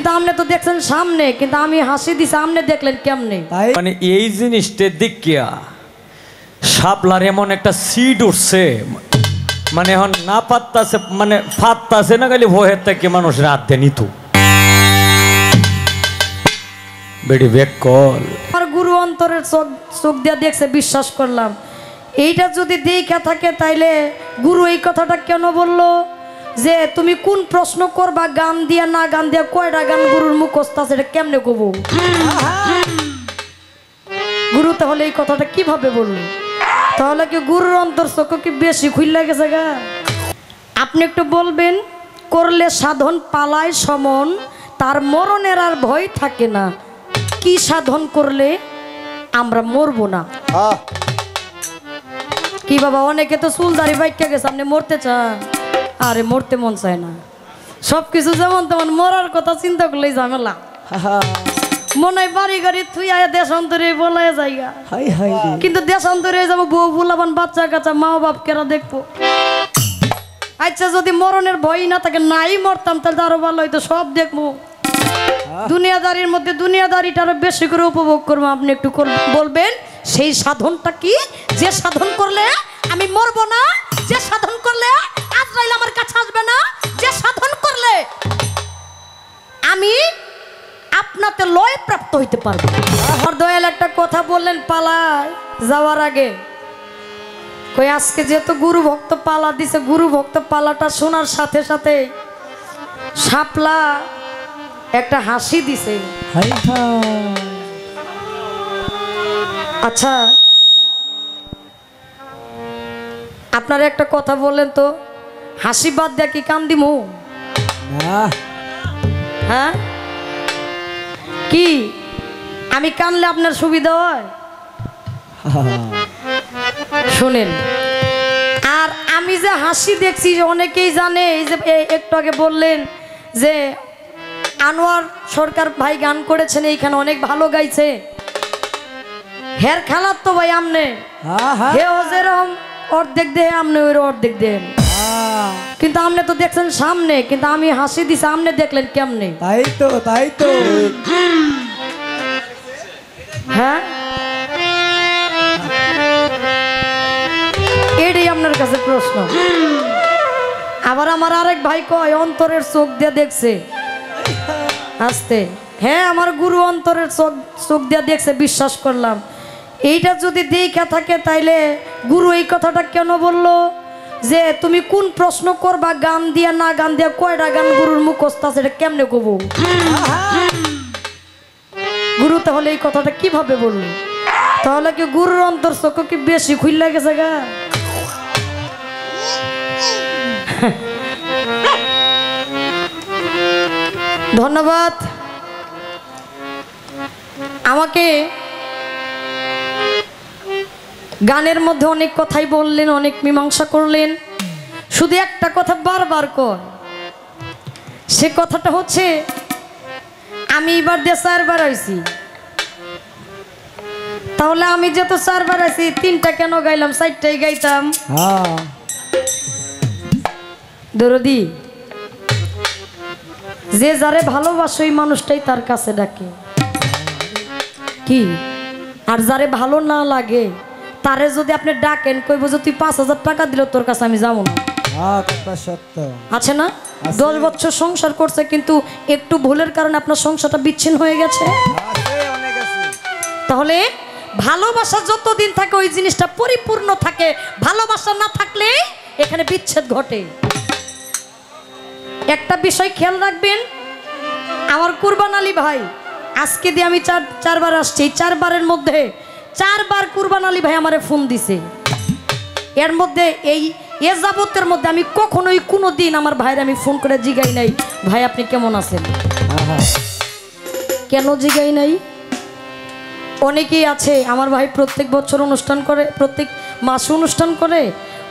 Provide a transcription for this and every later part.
কিন্তু আপনি তো দেখছেন সামনে, কিন্তু আমি হাসি দিছি, আপনি দেখলেন কেমনে? মানে এই জিনিসটা দেখিয়া শাপলার এমন একটা সিড উঠছে, মানে এখন না পাত্তাছে, মানে ফাত্তাছে না, খালি ভয়ের থেকে মানুষ রাত দেয় নিতু বেড়ি বেক কল। আমার গুরু অন্তরের চোখ দিয়ে দেখছে, বিশ্বাস করলাম। এইটা যদি দেখা থাকে তাইলে গুরু এই কথাটা কেন বললো যে তুমি কোন প্রশ্ন করবা, গান দিয়া না গান দিয়া, কয়টা গান গুরুর মুখস্থ আছে, এটা কেমনে কব? গুরু তাহলে এই কথাটা কিভাবে বললো? তাহলে কি গুরুর অন্তর চোখ কি বেশি খুইলা গেছে গা? আপনি একটু বলবেন, করলে সাধন পালায় সমন, তার মরণের আর ভয় থাকে না। কি সাধন করলে আমরা মরবো না? কি বাবা, অনেকে তো চুল দাড়ি বাইকা গেছে, আপনি মরতে চান? আরে মরতে মন চায় না। সবকিছু যেমন তেমন, মরার কথা চিন্তা করলেই ঝামেলা। মনে হয় বাড়ি গাড়ি থুই আয় দেশান্তরে বলায় জায়গা, কিন্তু দেশান্তরে যাবো, বউ বুলাবান, বাচ্চা কাচ্চা, মা বাপ কেরা দেখবো। আচ্ছা যদি মরণের ভয় না থাকে, নাই মরতাম, তাহলে আরো ভালো হইতো, সব দেখবো। দুনিয়াদারির মধ্যে দুনিয়াদারিটা আরো বেশি করে উপভোগ করবো। আপনি একটু বলবেন সেই সাধনটা কি, যে সাধন করলে আমি মরবো না, যে সাধন করলে আজরাইল আমার কাছে আসবে না, যে সাধন করলে আমি আপনাতে লয় প্রাপ্ত হইতে পারবো। আমার দয়াল একটা কথা বললেন পালায় যাওয়ার আগে, কই আজকে যেহেতু গুরু ভক্ত পালা দিছে, গুরু ভক্ত পালাটা শোনার সাথে সাথে শাপলা একটা হাসি দিছে। আচ্ছা আপনারা একটা কথা বললেন তো, হাসি বাদ দিয়া কি কান দিমু? হ্যাঁ কি আমি কানলে আপনার সুবিধা হয়? শুনেন, আর আমি যে হাসি দেখছি অনেকেই জানে। এই যে একটু আগে বললেন যে আনোয়ার সরকার ভাই গান করেছেন, এইখানে অনেক ভালো গাইছে। হের খেলার তো ভাই আমনে, হেও যেরকম অর্ধেক দেহে আমনে ওই অর্ধেক দেন, কিন্তু আপনি তো দেখছেন সামনে, কিন্তু আমি হাসি দিছি, আপনি দেখলেন কেমনে? তাই তো হ্যাঁ, এটাই আপনার কাছে প্রশ্ন। আবার আমার আরেক ভাই কয় অন্তরের চোখ দিয়ে দেখছে, আসতে। হ্যাঁ, আমার গুরু অন্তরের চোখ দিয়ে দেখছে, বিশ্বাস করলাম। এইটা যদি দেখা থাকে তাইলে গুরু এই কথাটা কেন বললো যে তুমি কোন প্রশ্ন করবা, গান দিয়া না গান দিয়া, কয়টা গান গুরুর মুখস্থ আছে, এটা কেমনে কব? গুরু তাহলে এই কথাটা কিভাবে বললো? তাহলে কি গুরুর অন্তর চোখ কি বেশি খুইলা গেছে গা? ধন্যবাদ। আমাকে গানের মধ্যে অনেক কথাই বললেন, অনেক মীমাংসা করলেন, শুধু একটা কথা বারবার কর। সে কথাটা হচ্ছে আমি এবার দিয়ে 4 বার আইছি, তাহলে আমি যেহেতু 4 বার আইছি, 3টা কেন গাইলাম, 4টাই গাইতাম। দরদি, যে যারে ভালোবাসে ওই মানুষটাই তার কাছে ডাকে কি, আর যারে ভালো না লাগে তারে যদি আপনি ডাকেন, কইব যে তুই 5000 টাকা দিল তোর কাছে আমি যাবো না। আছে না? 10 বছর সংসার করছে, কিন্তু একটু ভুলের কারণে আপনার সংসারটা বিচ্ছিন্ন হয়ে গেছে। তাহলে ভালোবাসা যতদিন থাকে ওই জিনিসটা পরিপূর্ণ থাকে, ভালোবাসা না থাকলে এখানে বিচ্ছেদ ঘটে। একটা বিষয় খেয়াল রাখবেন, আমার কুরবান আলী ভাই আজকে দিয়ে আমি 4 বার আসছি, 4 বারের মধ্যে 4 বার কুরবান আলী ভাই আমারে ফোন দিছে। এর মধ্যে এ যাবতের মধ্যে আমি কখনোই কোনো দিন আমার ভাইয়ের আমি ফোন করে জিগাই নাই ভাই আপনি কেমন আছেন। কেন জিগাই নাই? অনেকেই আছে আমার ভাই প্রত্যেক বছর অনুষ্ঠান করে, প্রত্যেক মাসে অনুষ্ঠান করে,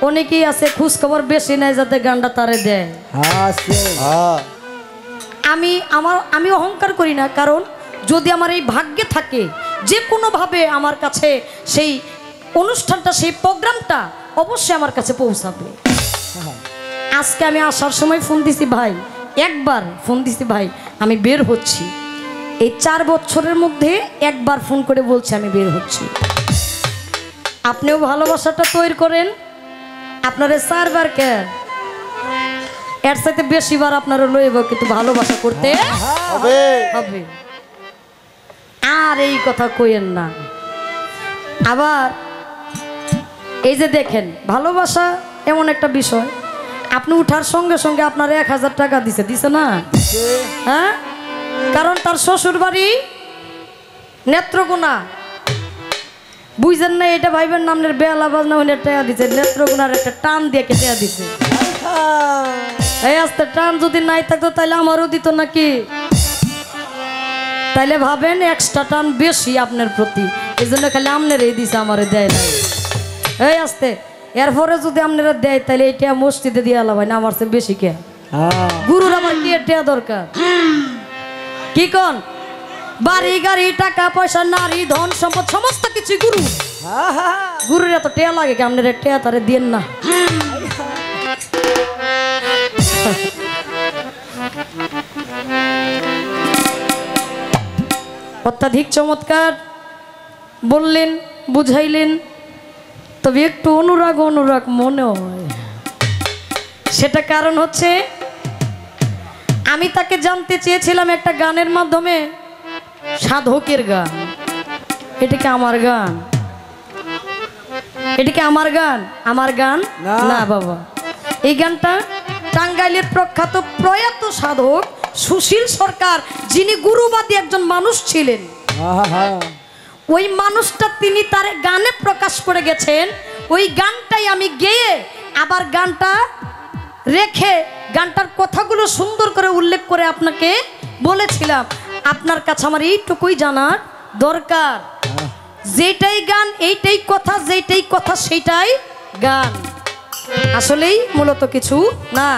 অনেকেই আছে খোঁজ খবর বেশি নেয় যাতে গানটা তারে দেয়। আমি অহংকার করি না, কারণ যদি আমার এই ভাগ্যে থাকে যে কোনোভাবে আমার কাছে সেই অনুষ্ঠানটা, সেই প্রোগ্রামটা অবশ্যই আমার কাছে পৌঁছাবে। আজকে আমি আসার সময় ফোন দিছি, ভাই একবার ফোন দিছি ভাই আমি বের হচ্ছি, এই 4 বছরের মধ্যে একবার ফোন করে বলছে আমি বের হচ্ছি। আপনিও ভালোবাসাটা তৈরি করেন, আপনারা 4 বার কে এর সাথে বেশিবার আপনারা লইব, কিন্তু ভালোবাসা করতে হবে হবে। আর এই কথা কইেন না। আবার এই যে দেখেন ভালোবাসা এমন একটা বিষয়, আপনি উঠার সঙ্গে সঙ্গে আপনার 1000 টাকা দিছে না? হ্যাঁ, কারণ তার শ্বশুর বাড়ি নেত্রকোনা, বুঝছেন না? এটা ভাইবেন না আপনার বেলা বাজনা হইলে টাকা দিছে, নেত্রকোনার একটা টান দিয়ে কেটে দিছে। এই আস্তে টান যদি নাই থাকতো তাহলে আমারও দিত নাকি? তাইলে ভাবেন এক্সট্রা টান বেশি আপনার প্রতি, এই জন্য খালি আপনার এই দিছে, আমারে দেয় না। এই আস্তে এরপরে যদি আপনারা দেয় তাহলে এটা মসজিদে দিয়ে আলা ভাই না, আমার চেয়ে বেশি কে গুরুর আমার কি এটা দরকার? কি কন? বাড়ি গাড়ি টাকা পয়সা নারী ধন সম্পদ সমস্ত কিছু গুরু, গুরুর এত টেয়া লাগে কি? আপনার টেয়া তারে দিয়েন না। অত্যাধিক চমৎকার বললেন, বুঝাইলেন, তবে একটু অনুরাগ অনুরাগ মনে হয়। সেটা কারণ হচ্ছে আমি তাকে জানতে চেয়েছিলাম একটা গানের মাধ্যমে, সাধকের গান। এটা কি আমার গান? এটা কি আমার গান? আমার গান না বাবা। এই গানটা টাঙ্গাইলের প্রখ্যাত প্রয়াত সাধক সুশীল সরকার, যিনি গুরুবাদী একজন মানুষ ছিলেন, ওই মানুষটা তিনি তার গানে প্রকাশ করে গেছেন। ওই গানটাই আমি গেয়ে আবার গানটা রেখে গানটার কথাগুলো সুন্দর করে উল্লেখ করে আপনাকে বলেছিলাম। আপনার কাছে আমার এইটুকুই জানার দরকার, যেটাই গান এইটাই কথা, যেটাই কথা সেইটাই গান, আসলেই মূলত কিছু না।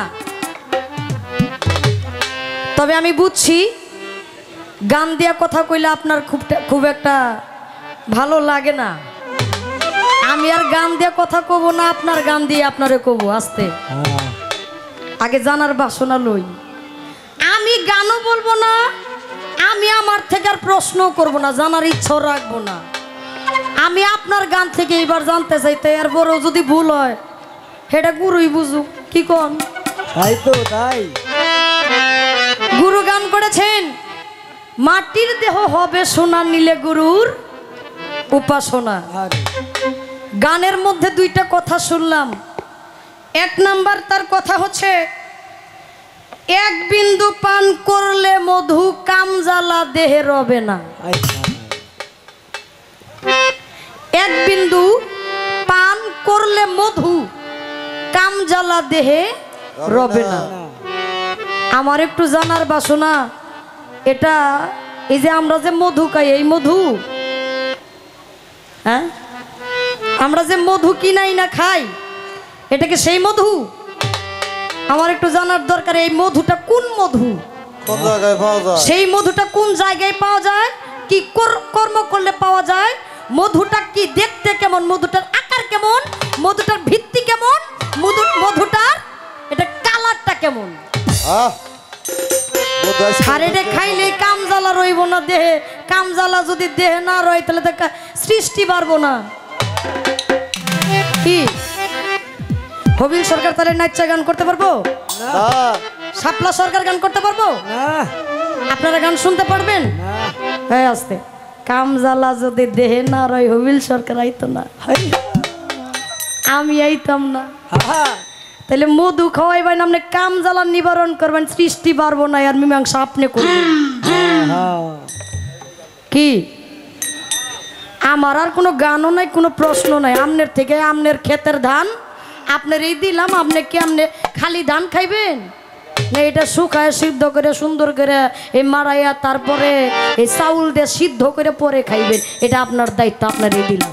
তবে আমি বুঝছি গান দিয়া কথা কইলে আপনার খুব একটা ভালো লাগে না। আমি আর গান দিয়ে কথা কব না, আপনার গান দিয়ে আপনারে কব। আস্তে আগে জানার বাসনা লই। আমি গানও বলবো না, আমি আমার থেকে আর প্রশ্ন করব না, জানার ইচ্ছাও রাখবো না। আমি আপনার গান থেকে এবার জানতে চাইতে, এরপরও যদি ভুল হয় সেটা গুরুই বুঝুক। কি কোন? তাই তো, তাই। গুরু গান করেছেন, মাটির দেহ হবে সোনা নিলে গুরুর উপাসনা। গানের মধ্যে 2টা কথা শুনলাম। 1 নাম্বার তার কথা হচ্ছে, 1 বিন্দু পান করলে মধু কামজ্বালা দেহে রবে না। 1 বিন্দু পান করলে মধু কামজ্বালা দেহে রবে না। আমার একটু জানার বাসনা, এটা এই যে আমরা যে মধু খাই, এই মধু, হ্যাঁ আমরা যে মধু কিনাই না খাই, এটা কি সেই মধু? আমার একটু জানার দরকার, এই মধুটা কোন মধু, কোন জায়গায় পাওয়া যায়, সেই মধুটা কোন জায়গায় পাওয়া যায়, কি কর্ম করলে পাওয়া যায়, মধুটা কি দেখতে কেমন, মধুটার আকার কেমন, মধুটার ভিত্তি কেমন, মধুটার এটা কালারটা কেমন। আর এটা খাইলে কামজ্বালা রইব না দেহে, কামজ্বালা যদি দেহে না রয় তাহলে তো সৃষ্টি পারবো না। কি হবিল সরকার তাহলে নাচা গান করতে পারবো? শাপলা সরকার গান করতে পারবো? আপনারা গান শুনতে পারবেন? হ্যাঁ, আস্তে। কামজ্বালা যদি দেহে না রয় হবিল সরকার আইতো না, আমি আইতাম না। তাহলে মধু খাওয়াইবেন, আপনি কামজ্বালা নিবারণ করবেন, সৃষ্টি পারবো না, আর মীমাংসা আপনি করবেন। কি আমার আর কোনো গানও নাই, কোনো প্রশ্ন নাই। আমনের থেকে আমনের ক্ষেতের ধান আপনার এই দিলাম, আপনি কি আপনি খালি ধান খাইবেন না এটা শুকায় সিদ্ধ করে সুন্দর করে এই মারাইয়া তারপরে এই চাউল দিয়ে সিদ্ধ করে পরে খাইবেন, এটা আপনার দায়িত্ব, আপনার এই দিলাম।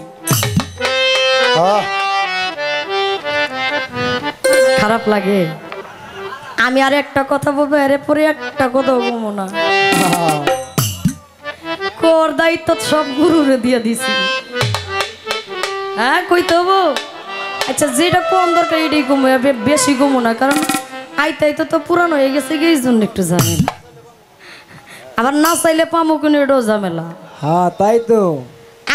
খারাপ লাগে? আমি আর একটা কথা বলবো, এর পরে একটা কথা বলবো না। কোর দায়িত্ব সব গুরুরে দিয়ে দিছি। হ্যাঁ, কইতে হবো? আচ্ছা, যেটা কম দরকার এটাই কমো, বেশি কমো না, কারণ আইতে আইতে তো পুরান হয়ে গেছে কি এই জন্য একটু ঝামেলা। আবার না চাইলে পামো কোনো এটাও ঝামেলা। হ্যাঁ তাই তো।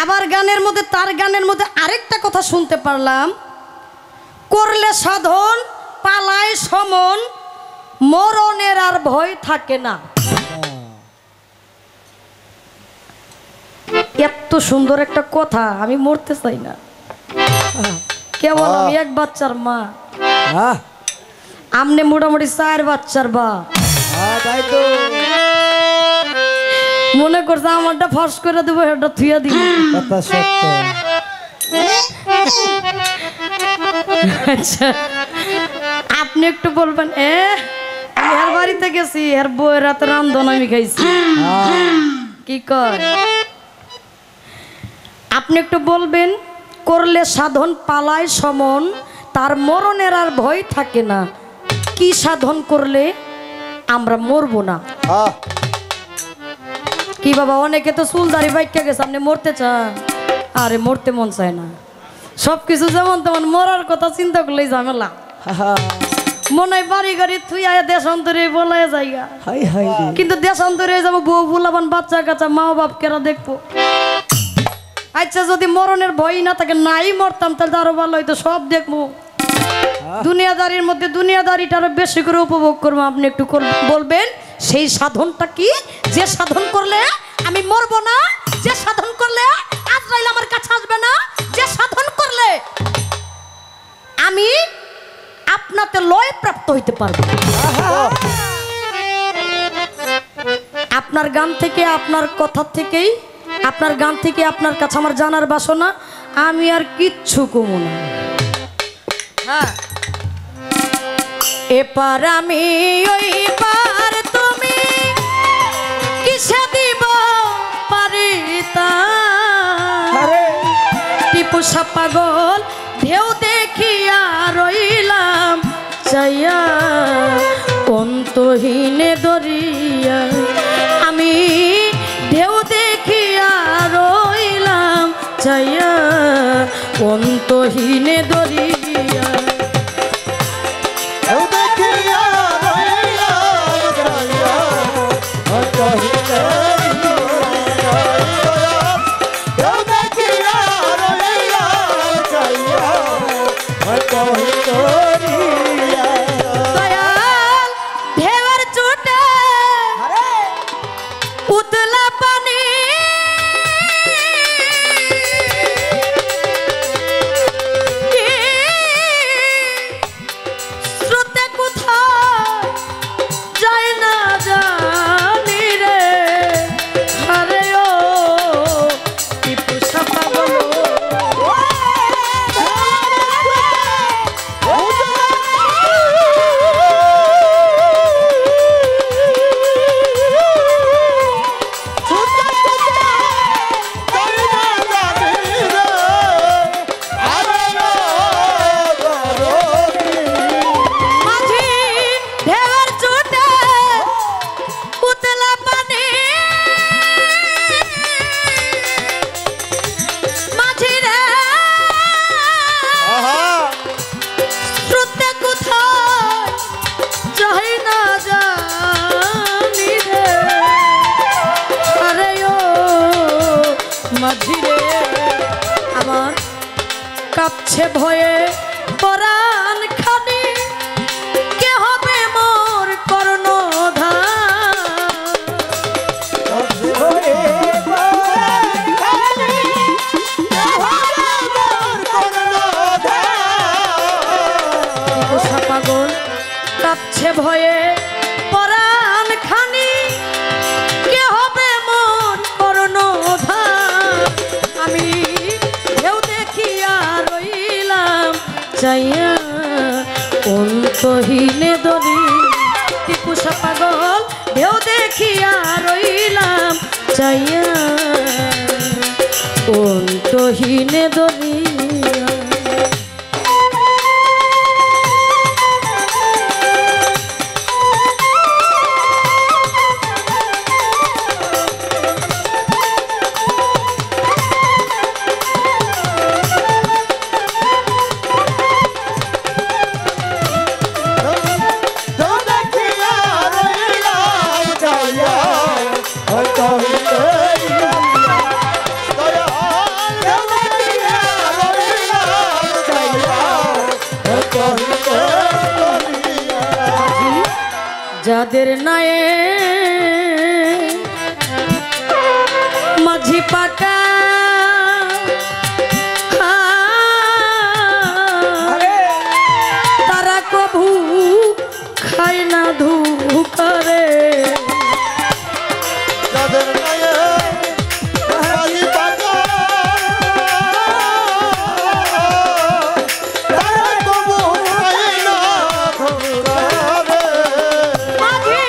আবার গানের মধ্যে তার গানের মধ্যে আরেকটা কথা শুনতে পারলাম, করলে সাধন পালায় সমন মরণের আর ভয় থাকে না। এত সুন্দর একটা কথা, আমি মরতে চাই না। কেবল আমি এক বাচ্চার মা, হ্যাঁ আমনে মোটামুটি 4 বাচ্চার বাপ। হ্যাঁ তাই তো। মনে করছে আমারটা ফাঁস করে দেবো, এটা থুয়া দিব। কথা সত্য। আচ্ছা আপনি একটু বলবেন, আমি এর বাড়িতে গেছি, এর বউয়ের রাতে রান্ধন আমি খাইছি। কি কর আপনি একটু বলবেন, করলে সাধন পালায় সমন তার মরণের আর ভয় থাকে না। কি সাধন করলে আমরা মরবো না? কি বাবা, অনেকে তো চুল দাড়ি বাইকা গেছে, আপনি মরতে চান? আরে মরতে মন চায় না। সবকিছু যেমন তেমন, মরার কথা চিন্তা করলেই ঝামেলা। মনে হয় বাড়ি গাড়ি থুই আয়া দেশান্তরে বলায় জায়গা, হাই হাই রে। কিন্তু দেশান্তরে যাবো, বউ বুলাবান বাচ্চা কাচ্চা মা বাপ কেরা দেখবো। আচ্ছা যদি মরণের ভয় না থাকে, নাই মরতাম তাহলে আরো ভালো হইতো, সব দেখবো। দুনিয়াদারির মধ্যে দুনিয়াদারিটা আরো বেশি করে উপভোগ করবো। আপনি একটু বলবেন সেই সাধনটা কি, যে সাধন করলে আমি মরবো না, যে সাধন করলে আজরাইল আমার কাছে আসবে না, যে সাধন করলে আমি আপনাতে লয় প্রাপ্ত হইতে পারবো। আপনার গান থেকে, আপনার কথা থেকেই, আপনার গান থেকে আপনার কাছে আমার জানার বাসনা, আমি আর কিচ্ছু কমু না। হ্যাঁ এপার আমি ওই পার, তুমি কিসে দিব পারিতা। টিপুসা পাগল ঢেউ দেখিয়া রইলাম চাইয়া, অন্তহীনে দরিয়া আমি ঢেউ দেখিয়া রইলাম চাইয়া, অন্তহীনে দরিয়া। কাঁপছে ভয়ে পরাণ খানি, কে হবে মোর কর্ণধার। পাগল কাঁপছে ভয়ে পরাণ খানি, কে হবে মোর কর্ণধার। আমি ঢেউ দেখিয়া রইলাম চাইয়া, অন্তহীনে দরি। টিপুসা পাগল ঢেউ দেখিয়া রইলাম চাইয়া, অন্তহীনে দরি। যাদের নায়ে মাঝি পাকা তারা কভু খায় না ধুকারে যাদের নায়ে মাঝি পাকা তারা কভু খায় না ধুকারে মাঝি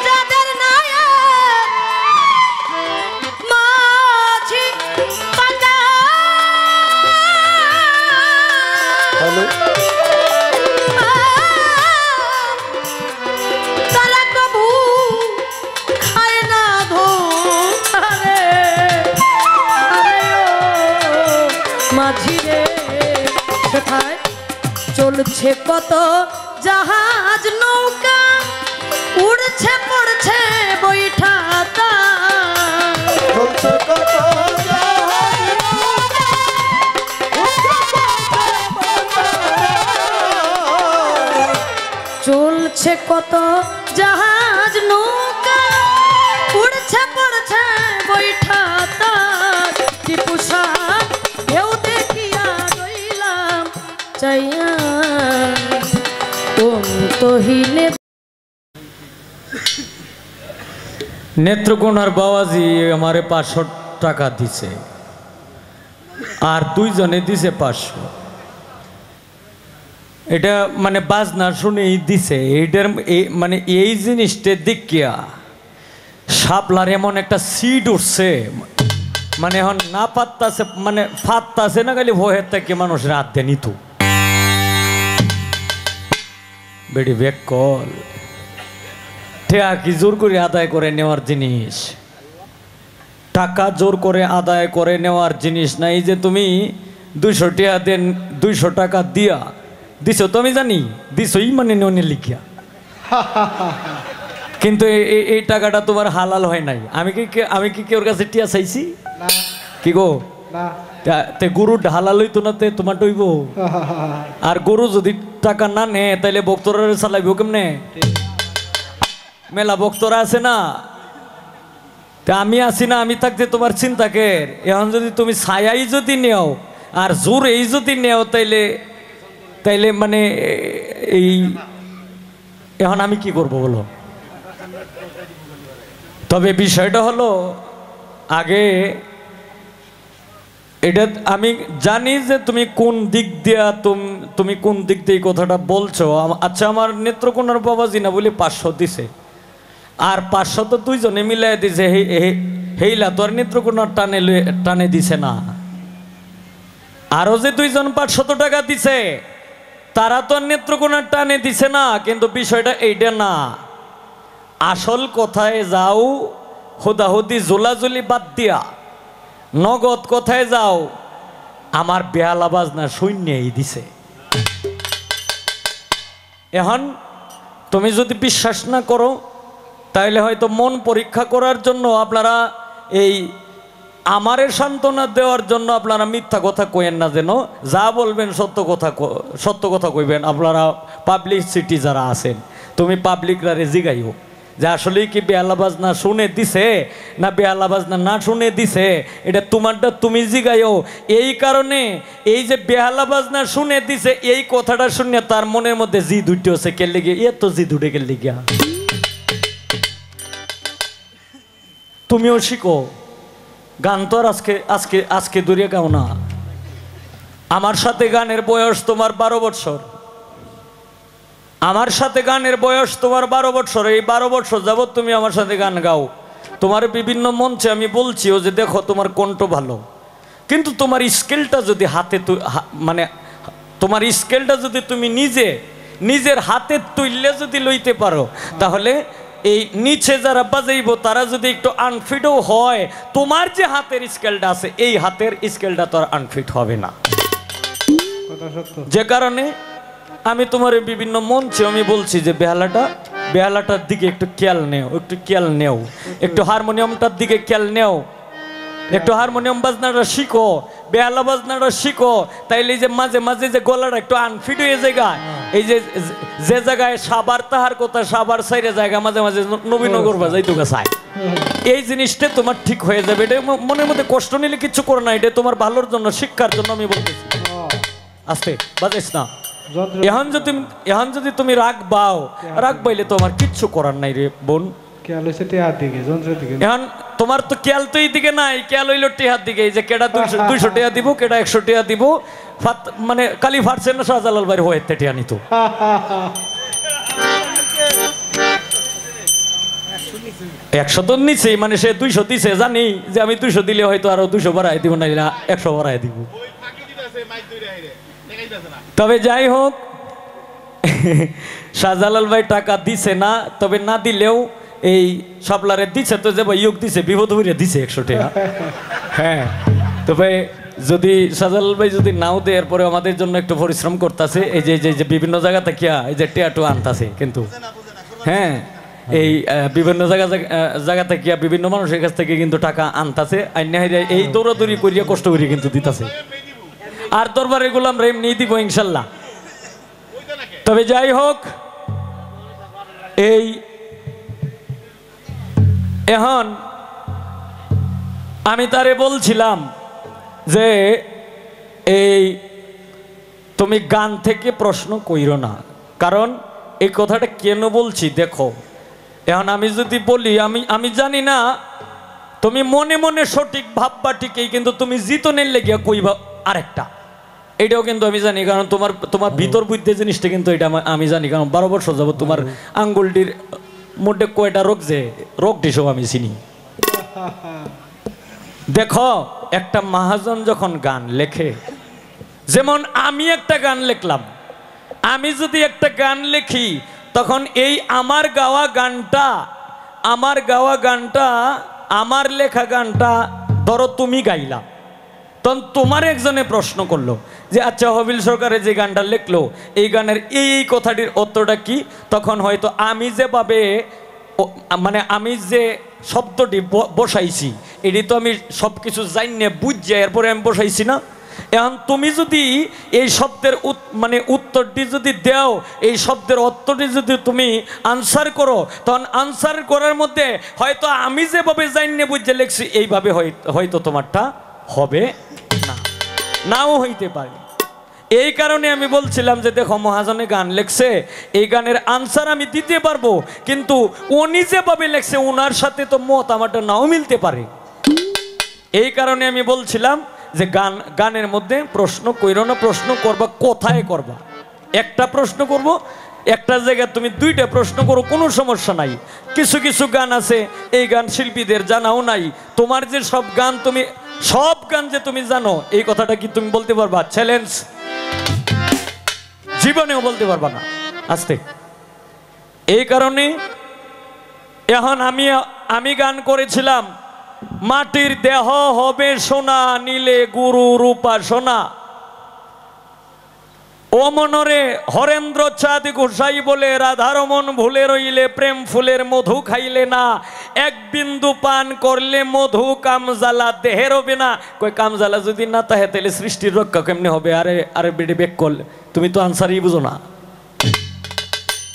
যাদের নায়ে মাঝি পাকা হ্যালো তারা কভু খায় না ধোকারে আরে ও মাঝি রে কোথায় চলছে কত জাহাজ নৌকা উড়ছে পড়ছে বৈঠা চলছে কত জাহাজ নৌকা, চলছে কত জাহাজ নৌকা উড়ছে পড়ছে বৈঠা টিপু সাপ ঢেউ দেখিয়া রইলাম চাইয়া অন্তহীনে নেত্রকোনার বাবাজি আমারে 500 টাকা দিছে আর দুইজনে দিছে 500। এটা মানে বাজনা শুনেই দিছে। এইটার মানে এই জিনিসটা দেখিয়া শাপলার এমন একটা সিড উঠছে, মানে এখন না পাত্তাছে, মানে ফাত্তাছে না, খালি ভয়ের থেকে মানুষ রাত দিয়ে নিত বেড়ি বেক কল ঠেয়া কি জোর করে আদায় করে নেওয়ার জিনিস, টাকা জোর করে আদায় করে নেওয়ার জিনিস না। এই যে তুমি 200 টাকা দেন, 200 টাকা দিয়া দিছো তো আমি জানি দিছোই, মানে ননে লিখিয়া, কিন্তু এই টাকাটা তোমার হালাল হয় নাই। আমি কি কেউর কাছে টিয়া চাইছি না কি গো? না তে গরু হালাল হইতো না, তে তোমার টইব। আর গরু যদি টাকা না নে তাইলে বক্তরা চালাইব কেমনে? মেলা বক্তরা আছে না, তা আমি আছি না, আমি থাকতে তোমার চিন্তা কের? এখন যদি তুমি ছায়াই যদি নেও আর জোর এই যদি নেও তাইলে মানে এই এখন আমি কি করব বলো? তবে বিষয়টা হলো, আগে এটা আমি জানি যে তুমি কোন দিক দিয়া তুমি কোন দিক দিয়ে এই কথাটা বলছো। আচ্ছা, আমার নেত্রকোনার বাবাজি না বলে 500 দিছে, আর 500 তো দুইজনে মিলাই দিছে। হেইলা তো আর নেত্রকোনার টানে দিছে না। আরো যে দুইজন 500 টাকা দিছে তারা তো আর নেত্রকোনার টানে দিছে না। কিন্তু বিষয়টা এইটা না, আসল কথায় যাও, হুদাহুদি জোলাজুলি বাদ দিয়া নগদ কথায় যাও। আমার বেহালা বাজনা শূন্যই দিছে। এখন তুমি যদি বিশ্বাস না করো তাইলে হয়তো মন পরীক্ষা করার জন্য আপনারা এই আমারে সান্ত্বনা দেওয়ার জন্য আপনারা মিথ্যা কথা কইেন না, যেন যা বলবেন সত্য কথা কইবেন। আপনারা পাবলিসিটি যারা আছেন, তুমি পাবলিকরা জিগাইও যে আসলেই কি বেহালা বাজনা শুনে দিছে না বেহালা বাজনা না শুনে দিছে, এটা তোমারটা তুমি জিগাইও। এই কারণে এই যে বেহালা বাজনা শুনে দিছে এই কথাটা শুনে তার মনের মধ্যে জিদ উঠে হচ্ছে, কেলে গিয়ে এত জিদ উঠে গেলে গিয়া। তুমিও শিখো গান, তো আর আজকে দূরে গাও না। আমার সাথে গানের বয়স তোমার 12 বছর, আমার সাথে গানের বয়স তোমার 12 বছর। এই 12 বছর যাবৎ তুমি আমার সাথে গান গাও। তোমার বিভিন্ন মঞ্চে আমি বলছিও যে দেখো তোমার কণ্ঠ ভালো, কিন্তু তোমার স্কেলটা যদি মানে তোমার স্কেলটা যদি তুমি নিজের হাতে তুললে যদি লইতে পারো, তাহলে এই নিচে যারা বাজাইব তারা যদি একটু আনফিটও হয়, তোমার যে হাতের স্কেলটা আছে এই হাতের স্কেলটা তো আর আনফিট হবে না। যে কারণে আমি তোমার বিভিন্ন মঞ্চে আমি বলছি যে বেহালাটার দিকে একটু খেয়াল নেও, একটু হারমোনিয়ামটার দিকে খেয়াল নেও, একটু হারমোনিয়াম বাজনাটা শিখো, বেহালা বাজনাটা শিখো। তাইলে যে মাঝে মাঝে যে গলাটা একটু আনফিট হয়ে যায়, এই যে যে জায়গায় সাবার তাহার কথা সাবার সাইরে জায়গা মাঝে মাঝে নবীনগর বাজাই তোকে চায় এই জিনিসটা তোমার ঠিক হয়ে যাবে। এটা মনের মধ্যে কষ্ট নিলে কিছু করে না, এটা তোমার ভালোর জন্য শিক্ষার জন্য আমি বলতেছি। আস্তে বাজাইস না। এখন যদি তুমি রাগ বাও, রাগ পাইলে তোমার কিচ্ছু করার নাই রে বোন। এখন তোমার তো খেয়াল তো এইদিকে নাই, খেয়াল হইলো টেহার দিকে। এই যে কেডা 200 টাকা দিব, কেডা 100 টাকা দিব, মানে কালি ফাটছে না শাহজালাল ভাই হয়ে টেহা নিত। 100 তো নিচেই, মানে সে 200 দিছে, জানি যে আমি 200 দিলে হয়তো আরো 200 বাড়াই দিব, না 100 বাড়াই দিব। তবে যাই হোক, শাহজালাল ভাই টাকা দিছে না, তবে না দিলেও এই সবলারে দিছে তো, যে ভাই ইয়োগ দিছে, বিপদ হইরে দিছে 100 টাকা। হ্যাঁ, তবে যদি শাহজালাল ভাই যদি নাও দেয়, এরপরে আমাদের জন্য একটু পরিশ্রম করতেছে। এই যে বিভিন্ন জায়গা থেকে এই যে টেয়াটু আনতেছে কিন্তু, হ্যাঁ এই বিভিন্ন জায়গা থেকে বিভিন্ন মানুষের কাছ থেকে কিন্তু টাকা আনতেছে, এই দৌড়াদৌড়ি করিয়া কষ্ট করিয়া কিন্তু দিতেছে। আর দরবার এগুলো আমরা এমনি দিব ইনশাল্লাহ। তবে যাই হোক, এই এখন আমি তারে বলছিলাম যে এই তুমি গান থেকে প্রশ্ন কইরো না, কারণ এই কথাটা কেন বলছি দেখো। এখন আমি যদি বলি আমি জানি না তুমি মনে মনে সঠিক ভাববা ঠিকই, কিন্তু তুমি জিতনের লেগিয়া কইবা আরেকটা, এটাও কিন্তু আমি জানি। কারণ তোমার ভিতর বুঝতে জিনিসটা কিন্তু এটা আমি জানি, কারণ 12 বছর যাব তোমার আঙ্গুলটির মধ্যে কয়টা রোগ দিশও আমি চিনি। দেখো, একটা মহাজন যখন গান লেখে, যেমন আমি একটা গান লিখলাম, আমি যদি একটা গান লিখি, তখন এই আমার গাওয়া গানটা, আমার লেখা গানটা ধরো তুমি গাইলা, তখন তোমার একজনে প্রশ্ন করলো যে আচ্ছা হবিল সরকারের যে গানটা লিখলো, এই গানের এই কথাটির অর্থটা কি? তখন হয়তো আমি যেভাবে মানে আমি যে শব্দটি বসাইছি, এটি তো আমি সব কিছু জানিয়ে বুঝছি, এরপরে আমি বসাইছি না। এখন তুমি যদি এই শব্দের মানে উত্তরটি যদি দাও, এই শব্দের অর্থটি যদি তুমি আনসার করো, তখন আনসার করার মধ্যে হয়তো আমি যেভাবে জানিয়ে বুঝে লিখছি, এইভাবে হয়তো তোমারটা হবে না, নাও হইতে পারে। এই কারণে আমি বলছিলাম যে দেখো, মহাজনে গান লেখছে, এই গানের আনসার আমি দিতে পারবো, কিন্তু উনি যেভাবে লেখছে ওনার সাথে তো মত আমারটা নাও মিলতে পারে। এই কারণে আমি বলছিলাম যে গানের মধ্যে প্রশ্ন কইরো না, প্রশ্ন করবা কোথায় করবা। একটা প্রশ্ন করব, একটা জায়গায় তুমি 2টা প্রশ্ন করো, কোনো সমস্যা নাই। কিছু কিছু গান আছে এই গান শিল্পীদের জানাও নাই, তোমার যে সব গান যে তুমি জানো, এই কথাটা কি তুমি বলতে পারবা? চ্যালেঞ্জ, জীবনেও বলতে পারবা না। আস্তে, এই কারণে এখন আমি গান করেছিলাম, মাটির দেহ হবে সোনা, নীলে গুরু রূপা সোনা। ও মনরে হরেন্দ্র চাঁদ গোসাই বলে, রাধার মন ভুলে রইলে, প্রেম ফুলের মধু খাইলে না, এক বিন্দু পান করলে মধু কামজালা দেহে রবে না। কই কামজালা যদি না তাহে তাহলে সৃষ্টির রক্ষা কেমনে হবে? আরে বেডে বেক করলে তুমি তো আনসারই বুঝো না।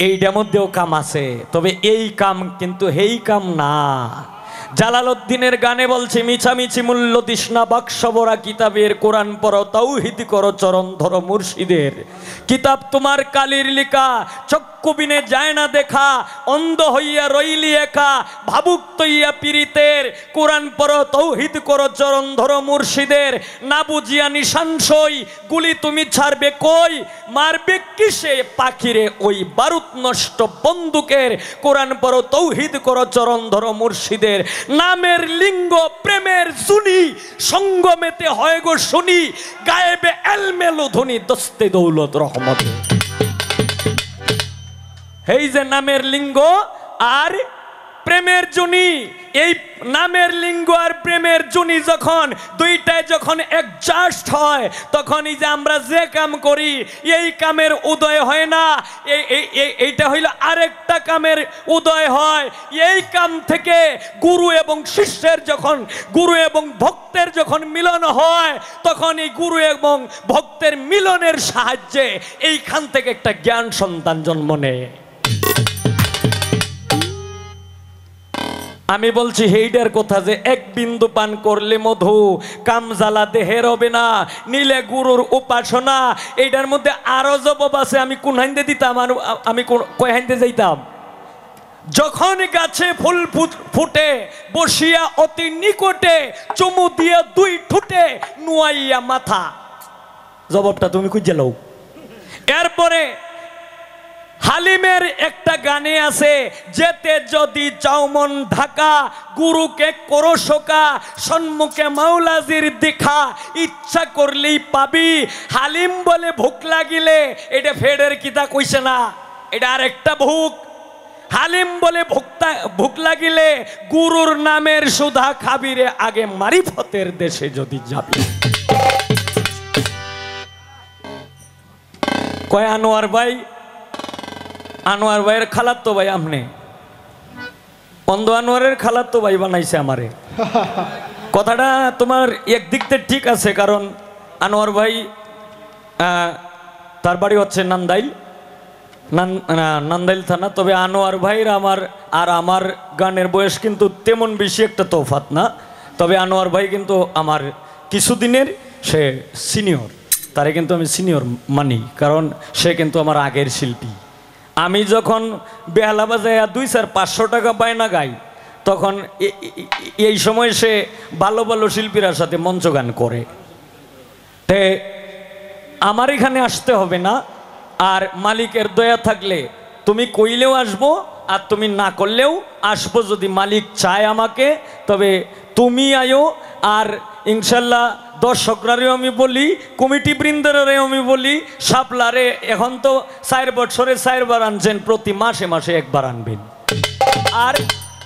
এইটার মধ্যেও কাম আছে, তবে এই কাম কিন্তু হেই কাম না। জালালউদ্দিনের গানে বলছে, মিছামিছি মূল্য তৃষ্ণা বাক্সবরা কিতাবের, কোরআন পড়ো তাওহীদ করো চরণ ধরো মুর্শিদের। কিতাব তোমার কালির লিখা, চক্ষু বিনে যায় না দেখা, অন্ধ হইয়া রইলি একা, ভাবুক তৈয়া পীড়িতের। কোরআন পড়ো তাওহীদ করো চরণ ধরো মুর্শিদের। না বুঝিয়া নিশানসই গুলি তুমি ছাড়বে কই, মারবে কিসে পাখিরে ওই বারুদ নষ্ট বন্দুকের। কোরআন পড়ো তাওহীদ করো চরণ ধরো মুর্শিদের। নামের লিঙ্গ প্রেমের জুনি, সঙ্গমেতে হয় গো শুনি, গায়েবে এলমেলো ধ্বনি দস্তে দৌলত রহমত। এই যে নামের লিঙ্গ আর প্রেমের জনি, এই নামের লিঙ্গ আর প্রেমের জনি যখন দুইটায় যখন অ্যাডজাস্ট হয়, তখন এই যে আমরা যে কাম করি এই কামের উদয় হয় না, এইটা হইল আরেকটা কামের উদয় হয়। এই কাম থেকে গুরু এবং শিষ্যের যখন, গুরু এবং ভক্তের যখন মিলন হয়, তখন এই গুরু এবং ভক্তের মিলনের সাহায্যে এইখান থেকে একটা জ্ঞান সন্তান জন্ম নেয়। আমি বলছি হেইডার কথা যে এক বিন্দু পান করলে মধু, কামজালা দেহের হবে না, নীলে গুরুর উপাসনা। এইটার মধ্যে আরো জবাব আছে, আমি কোন হাইন্দে দিতাম আর আমি কয় হাইন্দে যাইতাম। যখন গাছে ফুল ফুটে বসিয়া অতি নিকটে, চুমু দিয়ে দুই ঠুটে নুয়াইয়া মাথা। জবাবটা তুমি খুঁজে লও। এরপরে হালিমের একটা গানে আছে, যেতে যদি চাও মন ঢাকা, গুরুকে করো শোকা, সম্মুখে মাওলাজির দেখা, ইচ্ছা করলেই পাবি। হালিম বলে ভুক লাগিলে, এটা ফেডের কিতা কইছে না, এটা আরেকটা ভুক। হালিম বলে ভুক লাগিলে গুরুর নামের সুধা খাবিরে, আগে মারিফতের দেশে যদি যাবি। কয় আনোয়ার ভাই, আনোয়ার ভাইয়ের খালাতো ভাই আমনে, অন্ধ আনোয়ারের খালাতো ভাই বানাইছে আমারে। কথাটা তোমার একদিক থেকে ঠিক আছে, কারণ আনোয়ার ভাই তার বাড়ি হচ্ছে নান্দাইল, নান্দাইল থানা। তবে আনোয়ার ভাইয়ের আমার গানের বয়স কিন্তু তেমন বেশি একটা তফাৎ না। তবে আনোয়ার ভাই কিন্তু আমার কিছুদিনের সে সিনিয়র, তারে কিন্তু আমি সিনিয়র মানি, কারণ সে কিন্তু আমার আগের শিল্পী। আমি যখন বেহালা বাজায় 2-4-500 টাকা বায়না গাই, তখন এই সময় সে ভালো ভালো শিল্পীর সাথে মঞ্চ গান করে। তে আমার এখানে আসতে হবে না, আর মালিকের দয়া থাকলে তুমি কইলেও আসবো, আর তুমি না করলেও আসবো যদি মালিক চায় আমাকে। তবে তুমি আয়ো, আর ইনশাল্লাহ দর্শকরারেও আমি বলি, কমিটি বৃন্দরেও আমি বলি, সাপলারে এখন তো 4 বছরে 4 বার আনছেন, প্রতি মাসে মাসে 1 বার আনবেন। আর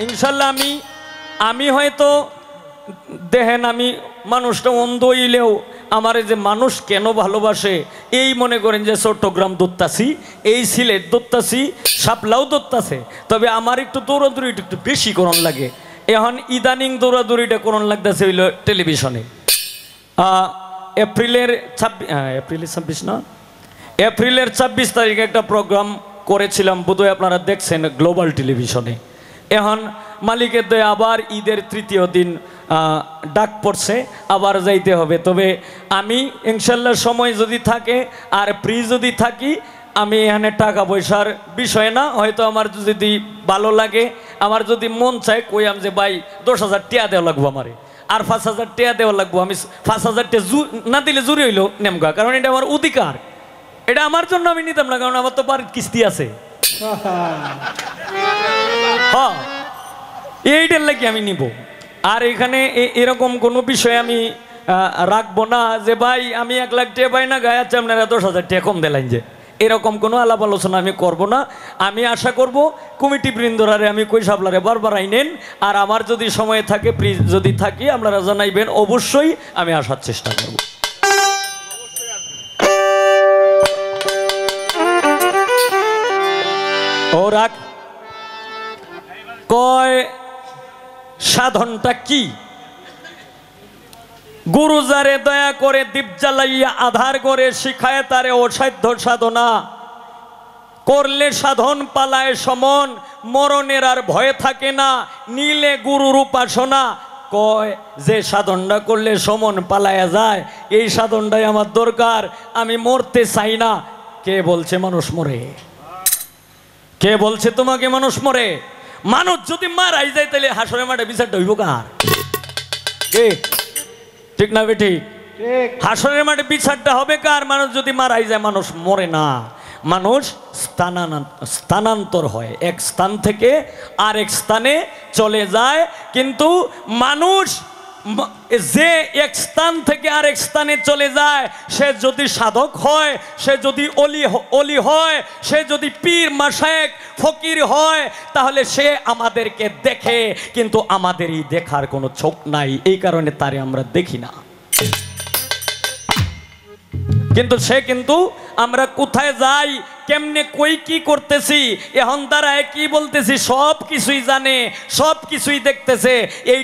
ইনশাল্লাহ আমি হয়তো দেখেন, আমি মানুষটা অন্ধ হইলেও আমার যে মানুষ কেন ভালোবাসে, এই মনে করেন যে চট্টগ্রাম দৌড়তাছি, এই সিলেট দৌড়তাছি, সাপলাও দৌড়তাছে। তবে আমার একটু দৌড়াদৌড়িটা একটু বেশি করণ লাগে। এখন ইদানিং দৌড়াদৌড়িটা করণ লাগতেছে হইল টেলিভিশনে। এপ্রিলের 26 তারিখে একটা প্রোগ্রাম করেছিলাম, বোধহয় আপনারা দেখছেন, গ্লোবাল টেলিভিশনে। এখন মালিকের দয়ে আবার ঈদের 3য় দিন ডাক পড়ছে, আবার যাইতে হবে। তবে আমি ইনশাল্লাহ সময় যদি থাকে আর ফ্রি যদি থাকি, আমি এখানে টাকা পয়সার বিষয় না, হয়তো আমার যদি ভালো লাগে, আমার যদি মন চায় কইয়াম যে ভাই 10,000 টাকা দেওয়া লাগবো আমারে, আর 5,000 টাকা দেওয়া লাগবো, আমি 5,000 টাকা না দিলে জুড়ে হইলো নেমগা, কারণ এটা আমার অধিকার। এটা আমার জন্য আমি নিতাম না, কারণ আমার তো বাড়ির কিস্তি আছে। হ্যাঁ, এইটার লাগে আমি নিব। আর এখানে এরকম কোনো বিষয় আমি রাখবো না যে ভাই আমি 1 লাখ টাকা পাই না, গায়ে আছে আপনারা 10,000 টাকা কম দিলেন, যে এরকম কোনো আলাপ আলোচনা আমি করব না। আমি আশা করব কমিটি বৃন্দরারে আমি কই সাপলারে বারবার আইনেন, আর আমার যদি সময় থাকে, ফ্রি যদি থাকি, আপনারা জানাইবেন, অবশ্যই আমি আসার চেষ্টা করব। ও রাখ, কয় সাধনটা কি? গুরু যারে দয়া করে দীপ জ্বালাইয়া আধার করে, শিখায় তারে অসাধ্য সাধনা, করলে সাধন পালায় সমন, মরণের আর ভয় থাকে না, নীলে গুরুর উপাসনা। কয় যে সাধনটা করলে সমন পালায়া যায়, এই সাধনটাই আমার দরকার, আমি মরতে চাই না। কে বলছে মানুষ মরে? কে বলছে তোমাকে মানুষ মরে? মানুষ যদি মারাই যায়, তাহলে হাসরের মাঠে বিচারটা হইব কার? কে? ঠিক না বেঠিক? হাসরের মাঠে বিচারটা হবে কার? মানুষ যদি মারাই যায়, মানুষ মরে না, মানুষ স্থানান্তর হয়, এক স্থান থেকে আরেক স্থানে চলে যায়। কিন্তু মানুষ যে এক স্থান থেকে আরেক স্থানে চলে যায়, সে যদি সাধক হয়, সে যদি অলি হয়, সে যদি পীর মাশায়েখ ফকির হয়, তাহলে সে আমাদেরকে দেখে, কিন্তু আমাদেরই দেখার কোনো চোখ নাই, এই কারণে তারে আমরা দেখি না। কিন্তু সে কিন্তু আমরা কোথায় যাই, কেমনে কই কি করতেছি, এখন দাঁড়ায় কি বলতেছি, সব কিছুই জানে, সব কিছুই দেখতেছে। এই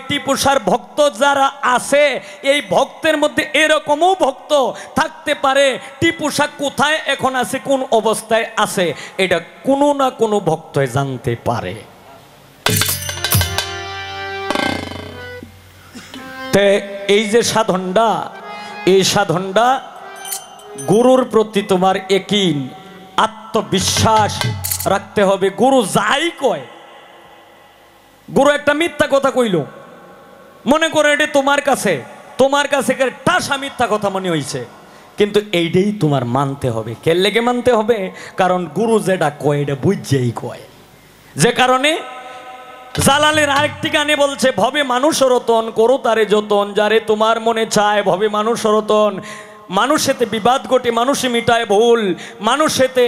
টিপুসার ভক্ত যারা আছে, এই ভক্তের মধ্যে এরকমও ভক্ত থাকতে পারে, টিপুসা কোথায় এখন আছে, কোন অবস্থায় আছে, এটা কোনো না কোনো ভক্ত জানতে পারে। তে এই যে সাধনটা, এই সাধনটা গুরুর প্রতি তোমার একিন আত্মবিশ্বাস রাখতে হবে। গুরু যাই কয়, গুরু একটা মিথ্যা কথা কইল, মনে করে এটা তোমার কাছে টাসা মিথ্যা কথা মনে হইছে, কিন্তু এইটাই তোমার মানতে হবে। কে লেগে মানতে হবে? কারণ গুরু যেটা কয় এটা বুঝছেই কয়। যে কারণে জালালের আরেকটি গানে বলছে, ভবে মানুষ রতন করো তারে যতন, যারে তোমার মনে চায় ভবে মানুষ রতন। মানুষেতে বিবাদ ঘটে মানুষে মিটায় ভুল, মানুষেতে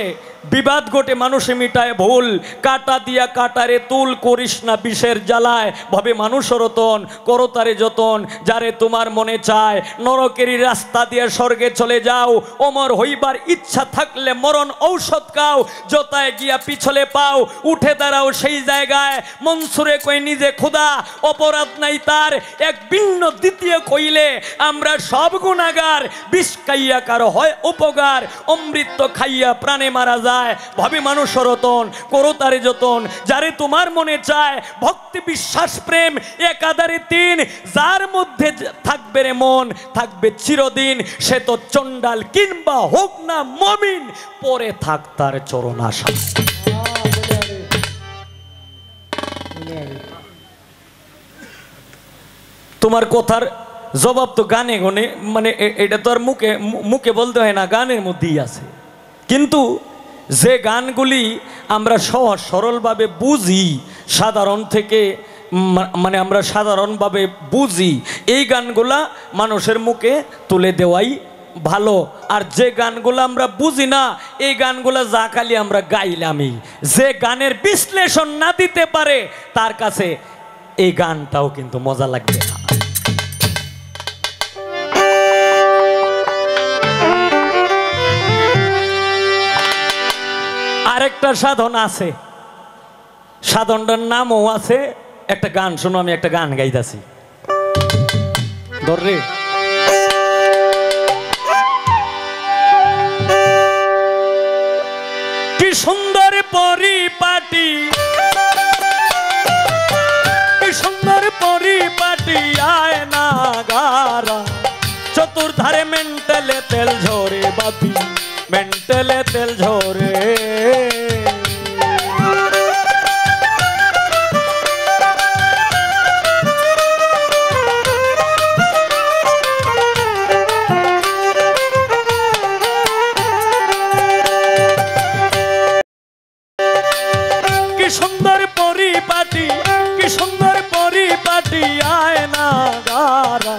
বিবাদ ঘটে মানুষে মিটায় ভুল, কাটা দিয়া কাটারে তুল, করিস না বিষের জ্বালায় ভবে মানুষ রতন করো তারে যতন, যারে তোমার মনে চায়। নরকেরই রাস্তা দিয়ে স্বর্গে চলে যাও, অমর হইবার ইচ্ছা থাকলে মরণ ঔষধ খাও, জোতায় গিয়া পিছলে পাও, উঠে দাঁড়াও সেই জায়গায়। মনসুরে কই নিজে খোদা, অপরাধ নাই তার এক ভিন্ন দ্বিতীয় কইলে, আমরা সব গুনাহগার, বিষ খাইয়া কারো হয় উপকার, অমৃত খাইয়া প্রাণে মারা যায়। ভাবে মানুষ রতন করো তারে যতন, যারে তোমার মনে চায়। ভক্তি বিশ্বাস প্রেম একাধারে তিন, যার মধ্যে থাকবে রে মন থাকবে চিরদিন, সে তো চন্ডাল কিংবা হোক না মমিন, পরে থাক তার চরণ আশা। তোমার কথার জবাব তো গানে গনে, মানে এটা তো আর মুখে বলতে হয় না, গানের মধ্যেই আছে। কিন্তু যে গানগুলি আমরা সহজ সরলভাবে বুঝি, সাধারণ থেকে মানে আমরা সাধারণভাবে বুঝি, এই গানগুলা মানুষের মুখে তুলে দেওয়াই ভালো। আর যে গানগুলো আমরা বুঝি না, এই গানগুলো যা খালি আমরা গাইলামই। যে গানের বিশ্লেষণ না দিতে পারে, তার কাছে এই গানটাও কিন্তু মজা লাগবে না। আরেকটা সাধন আছে, সাধনটার নামও আছে, একটা গান শোনো, আমি একটা গান গাইতেছি। ধরে কি সুন্দর পরিপাটি, কি সুন্দর পরিপাটি, আয় না গারা, চতুর্ধারে মেন্টালে তেল ঝরে বাতি, মেন্টালে তেল ঝরে। কি সুন্দর পরিপাটি, কি সুন্দর পরিপাটি, আয় না গারা,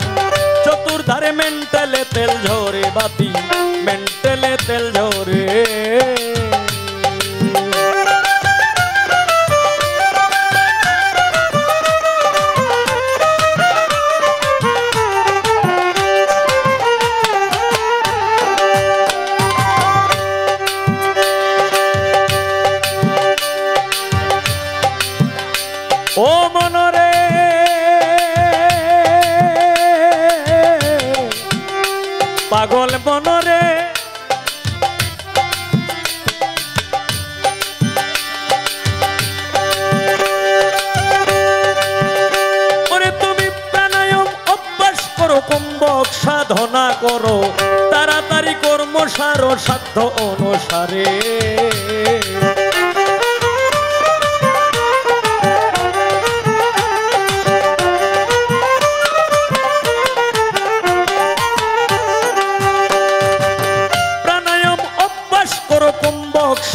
চতুর্ধারে মেন্টালে তেল ঝরে বাতি, মেন্টালে তেল ঝরে। ও মনরে পাগল মনরে, ওরে তুমি প্রাণায়াম অভ্যাস করো, কুম্ভক সাধনা করো, তাড়াতাড়ি কর্ম সারো সাধ্য অনুসারে।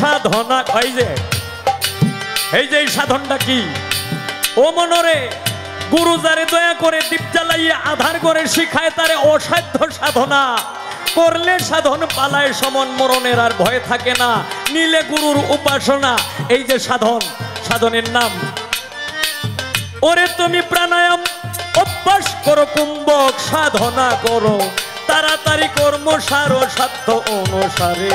সাধনা এই যে এই সাধনটা কি? ও মনরে গুরু যারে দয়া করে দীপ জ্বালাইয়া আধার করে শিখায় তারে অসাধ্য সাধনা করলে সাধন পালায় সমন মরণের আর ভয় থাকে না। নীলে গুরুর উপাসনা, এই যে সাধন, সাধনের নাম। ওরে তুমি প্রাণায়াম অভ্যাস করো, কুম্ভক সাধনা করো, তাড়াতাড়ি কর্ম সার সাধ্য অনুসারে।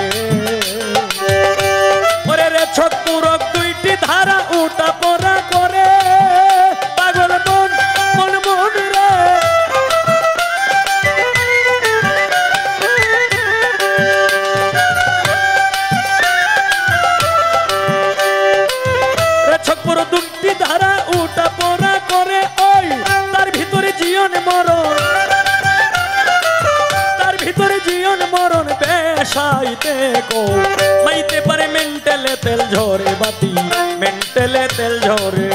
ওরে রে ছটপুরক দুইটি ধারা উঠা পড়া করে, পাগল মন মন মন রে। ছটপুর দুইটি ধারা উঠা পড়া করে, ওই তার ভিতরে জীবন মরণ, তার ভিতরে জীবন মরণ বেশাইতে কো মাইতে পারে মেন্টালে তেল ঝরে বাতি, মেন্টালে তেল ঝরে।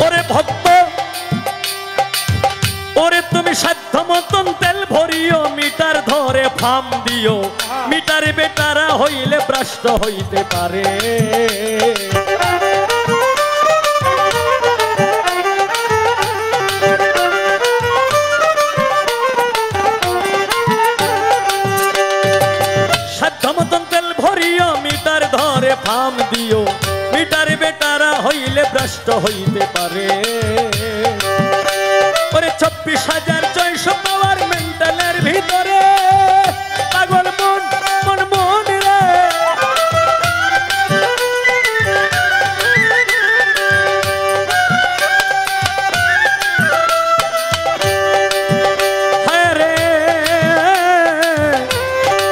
ওরে ভক্ত, ওরে তুমি সাধ্য মতন তেল ভরিও, মিটার ধরে ফাম দিও, মিটার বেটারা হইলে ভ্রষ্ট হইতে পারে। সাধ্য মতন তেল ভরিও, মিটার ধরে ফাম দিও, মিটার বেটারা হইলে ভ্রষ্ট হইতে পারে। ওরে 24,600 পাওয়ার মেন্টালের ভিতরে, পাগল মন মন মন রে। হায় রে,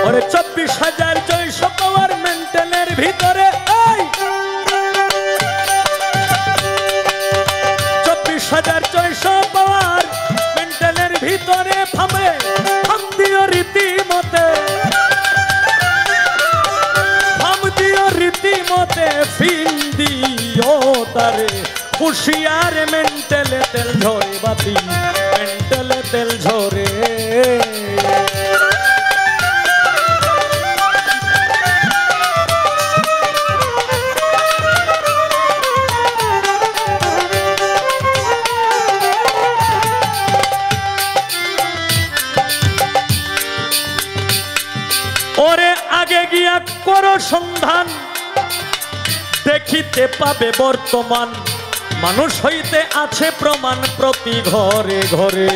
ওরে 24,600 পাওয়ার মেন্টালের ভিতরে, এই 24,600 পাওয়ার মেন্টালের ভিতরে ফামে ফাম দিও রীতিমতে, ফাম দিও রীতিমতে, ফিন দিও তারে হুশিয়ার, মেন্টালে তেল ঝরে বাতি, মেন্টালে তেল ঝরে। ওরে আগে গিয়া করো সন্ধান, দেখিতে পাবে বর্তমান, মানুষ হইতে আছে প্রমাণ প্রতি ঘরে ঘরে।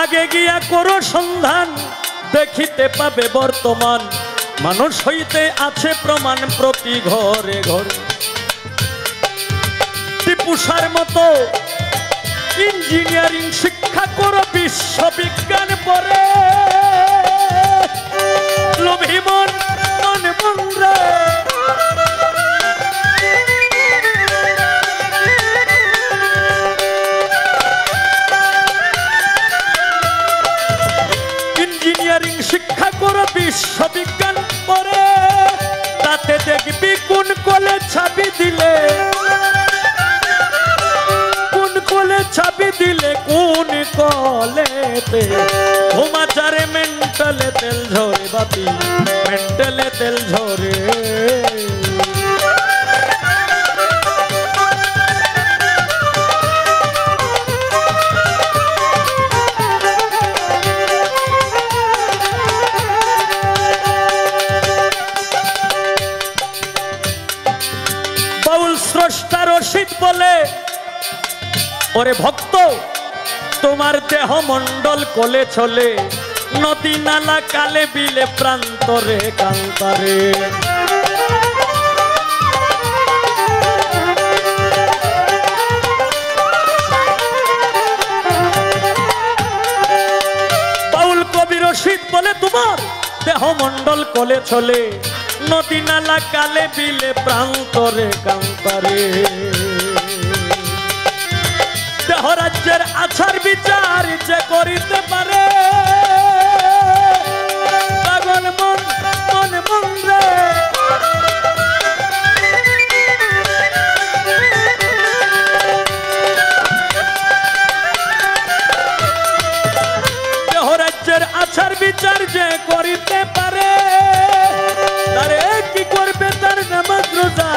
আগে গিয়া করো সন্ধান, দেখিতে পাবে বর্তমান, মানুষ হইতে আছে প্রমাণ প্রতি ঘরে ঘরে। টিপুসার মতো ইঞ্জিনিয়ারিং শিক্ষা করো, বিশ্ববিজ্ঞান পড়ে, লোভী মন মন মন রে। ইঞ্জিনিয়ারিং শিক্ষা করো, বিশ্ববিজ্ঞান পড়ে, তাতে দেখবি কোন কলে ছাবি দিলে, কোন কলে ছাবি দিলে, কোন কলেতে ঘুমাচারে মেন্টালে তেল ঝরে বাতি, মেন্টালে তেল ঝরে। বাউল স্রষ্টা রশিদ বলে, ওরে ভক্ত তোমার দেহ মন্ডল কোলে চলে, নদী নালা কালে বিলে প্রান্তরে কান্তারে। বাউল কবি রশিদ বলে, তোমার দেহ মন্ডল কোলে চলে, নদী নালা কালে বিলে প্রান্তরে কান্তারে। দেহ রাজ্যের আচার বিচার যে করিতে পারে, বিচার বিচার যে করিতে পারে তারে কি করবে তার নামাজ রোজা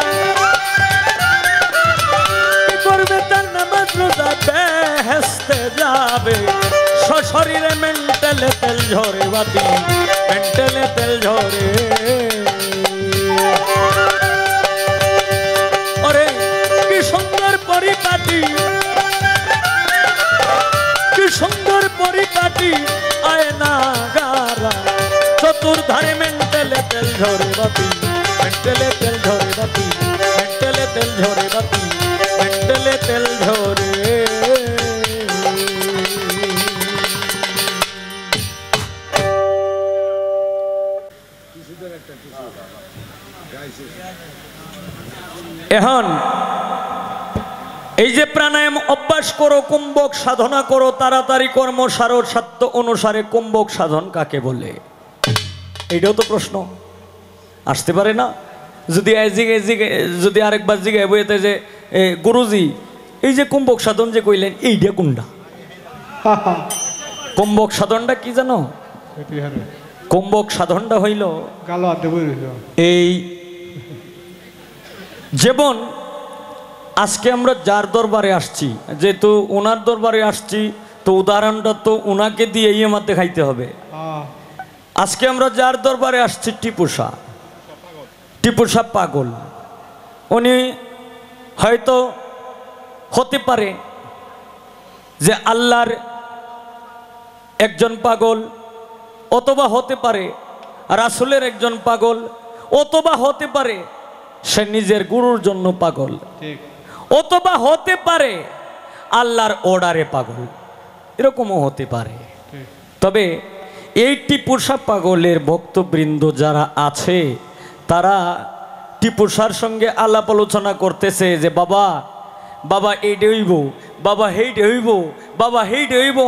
কি করবে তার নামাজ রোজা বেহেশতে যাবে সশরীরে মেন্টালে তেল ঝরে বাতি মেন্টালে তেল ঝরে ওরে কি সুন্দর পরিপাটি কি সুন্দর পরিপাটি আয়না গারা চতুর্ধারে মেন্টালে তেল ঝরে বাতি মেন্টালে তেল ঝরে বাতি মেন্টালে তেল ঝরে বাতি মেন্টালে তেল ঝরে এখন এই যে প্রাণায়াম অভ্যাস করো কুম্ভক সাধনা করো তাড়াতাড়ি কর্ম সারো সাধ্য অনুসারে কুম্ভক সাধন কাকে বলে এটাও তো প্রশ্ন আসতে পারে না যদি যদি আরেকবার জিজ্ঞাসা বইতে যে গুরুজি এই যে কুম্ভক সাধন যে কইলেন এইটা কোনটা কুম্ভক সাধনটা কি জানো কুম্ভক সাধনটা হইল এই যেমন আজকে আমরা যার দরবারে আসছি যেহেতু ওনার দরবারে আসছি তো উদাহরণটা তো ওনাকে দিয়ে আমার দেখাইতে হবে আজকে আমরা যার দরবারে আসছি টিপু সাহ পাগল উনি হয়তো হতে পারে যে আল্লাহর একজন পাগল অথবা হতে পারে রাসূলের একজন পাগল অথবা হতে পারে সে নিজের গুরুর জন্য পাগল অথবা হতে পারে আল্লাহর অর্ডারে পাগল এরকমও হতে পারে তবে এই টিপু সাহ পাগলের ভক্তবৃন্দ যারা আছে তারা টিপু সাহর সঙ্গে আলাপ আলোচনা করতেছে যে বাবা বাবা এইটা হইব বাবা হেইটা হইব বাবা হেইটা হইব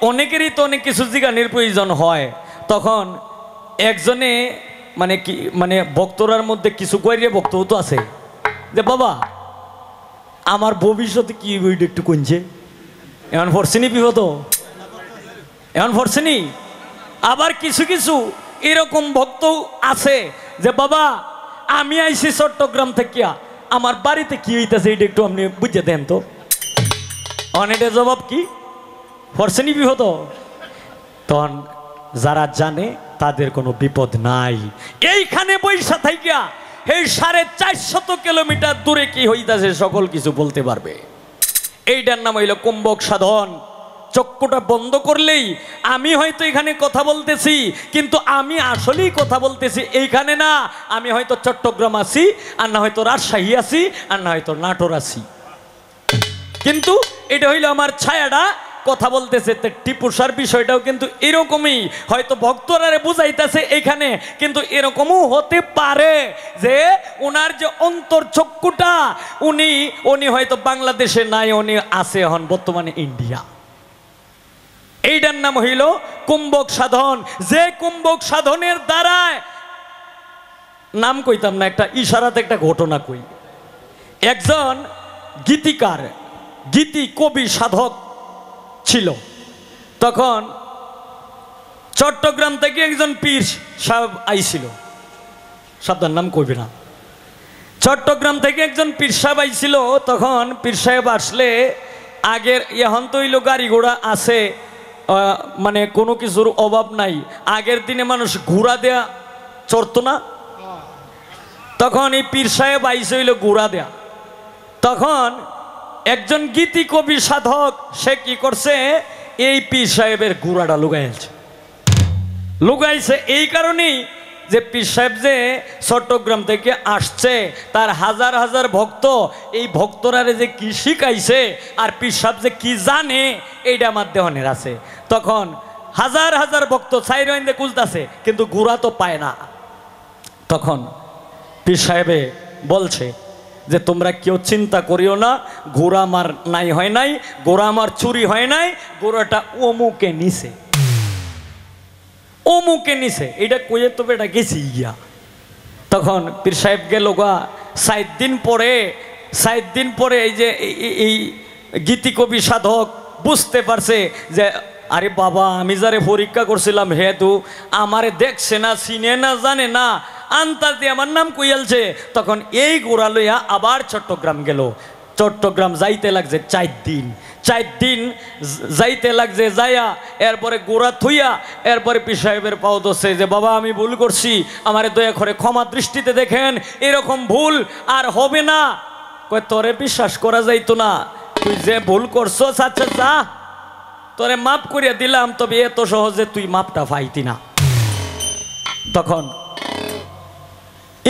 অনেকেরই তো অনেক কিছু জিজ্ঞানের প্রয়োজন হয় তখন একজনে মানে কি মানে ভক্তরার মধ্যে কিছু কইরে ভক্ত তো আছে যে বাবা আমার ভবিষ্যতে কি হইব একটু কইছে এমন ফরসিনি বিপদ এমন ফরসিনি আবার কিছু কিছু এরকম ভক্ত আছে যে বাবা আমি আইছি চট্টগ্রাম থেকে আমার বাড়িতে কি হইতেছে এটা একটু আপনি বুঝে দেন তো অনেকের জবাব কি ফরসিনি বিপদ তখন যারা জানে তাদের কোনো বিপদ নাই এইখানে বৈশা থাইকা এই 450 কিলোমিটার দূরে কি হইতাছে সকল কিছু বলতে পারবে এইটার নাম হইল কুম্ভক সাধন চক্ষুটা বন্ধ করলেই আমি হয়তো এখানে কথা বলতেছি কিন্তু আমি আসলেই কথা বলতেছি এইখানে না আমি হয়তো চট্টগ্রাম আছি আর না হয়তো রাজশাহী আছি আর না হয়তো নাটোর আছি কিন্তু এটা হইল আমার ছায়াটা কথা বলতেছে টিপু সাহর বিষয়টাও কিন্তু এরকমই হয়তো ভক্তরা বুঝাইতেছে এখানে কিন্তু এরকমও হতে পারে যে ওনার যে অন্তর চক্ষুটা উনি হয়তো বাংলাদেশে নাই উনি আছে এখন বর্তমানে ইন্ডিয়া এইটার নাম হইল কুম্ভক সাধন যে কুম্ভক সাধনের দ্বারায় নাম কইতাম না একটা ইশারাতে একটা ঘটনা কই একজন গীতিকার গীতি কবি সাধক ছিল তখন চট্টগ্রাম থেকে একজন পীর সাহেব আইছিল সাবধান নাম কইবে না চট্টগ্রাম থেকে একজন পীর সাহেব আইছিল তখন পীর সাহেব আসলে আগের এখন তো হইল গাড়ি ঘোড়া আছে মানে কোনো কিছুর অভাব নাই আগের দিনে মানুষ ঘোড়া দেয়া চড়তো না তখন এই পীর সাহেব আইছে হইল ঘোড়া দেয়া তখন একজন গীতি কবি সাধক সে কি করছে এই পীর সাহেবের ঘোড়াটা লুগাইছে এই কারণেই যে পীর সাহেব যে চট্টগ্রাম থেকে আসছে তার হাজার হাজার ভক্ত এই ভক্তরারে যে কি শিখাইছে আর পীর সাহেব যে কি জানে এইটা আমার দেহনের আছে তখন হাজার হাজার ভক্ত সাইরোইন্দে কুলতাছে কিন্তু ঘোড়া তো পায় না তখন পীর সাহেবে বলছে যে তোমরা কেউ চিন্তা করিও না ঘোড়া আমার নাই হয় নাই ঘোড়া আমার চুরি হয় নাই ঘোড়াটা অমুকে নিছে এটা কইয়ে তবে এটা গেছি গিয়া তখন পীর সাহেব গেল গা 7 দিন পরে এই যে এই গীতি কবি সাধক বুঝতে পারছে যে আরে বাবা আমি যারে পরীক্ষা করছিলাম হে তো আমারে দেখছে না, চিনে না, জানে না, আন্তাজে আমার নাম কইয়ালছে। তখন এই গোড়া লইয়া আবার চট্টগ্রাম গেল। চট্টগ্রাম যাইতে লাগছে 4 দিন, 4 দিন যাইতে লাগছে। যাইয়া এরপরে গোড়া থুইয়া এরপরে পীর সাহেবের পাও দোষে যে বাবা আমি ভুল করছি, আমারে দয়া করে ক্ষমা দৃষ্টিতে দেখেন, এরকম ভুল আর হবে না। কয় তোরে বিশ্বাস করা যাইতো না, তুই যে ভুল করছো আচ্ছা যা তোরে মাপ করিয়া দিলাম, তবে এত সহজে তুই মাপটা পাইতি না। তখন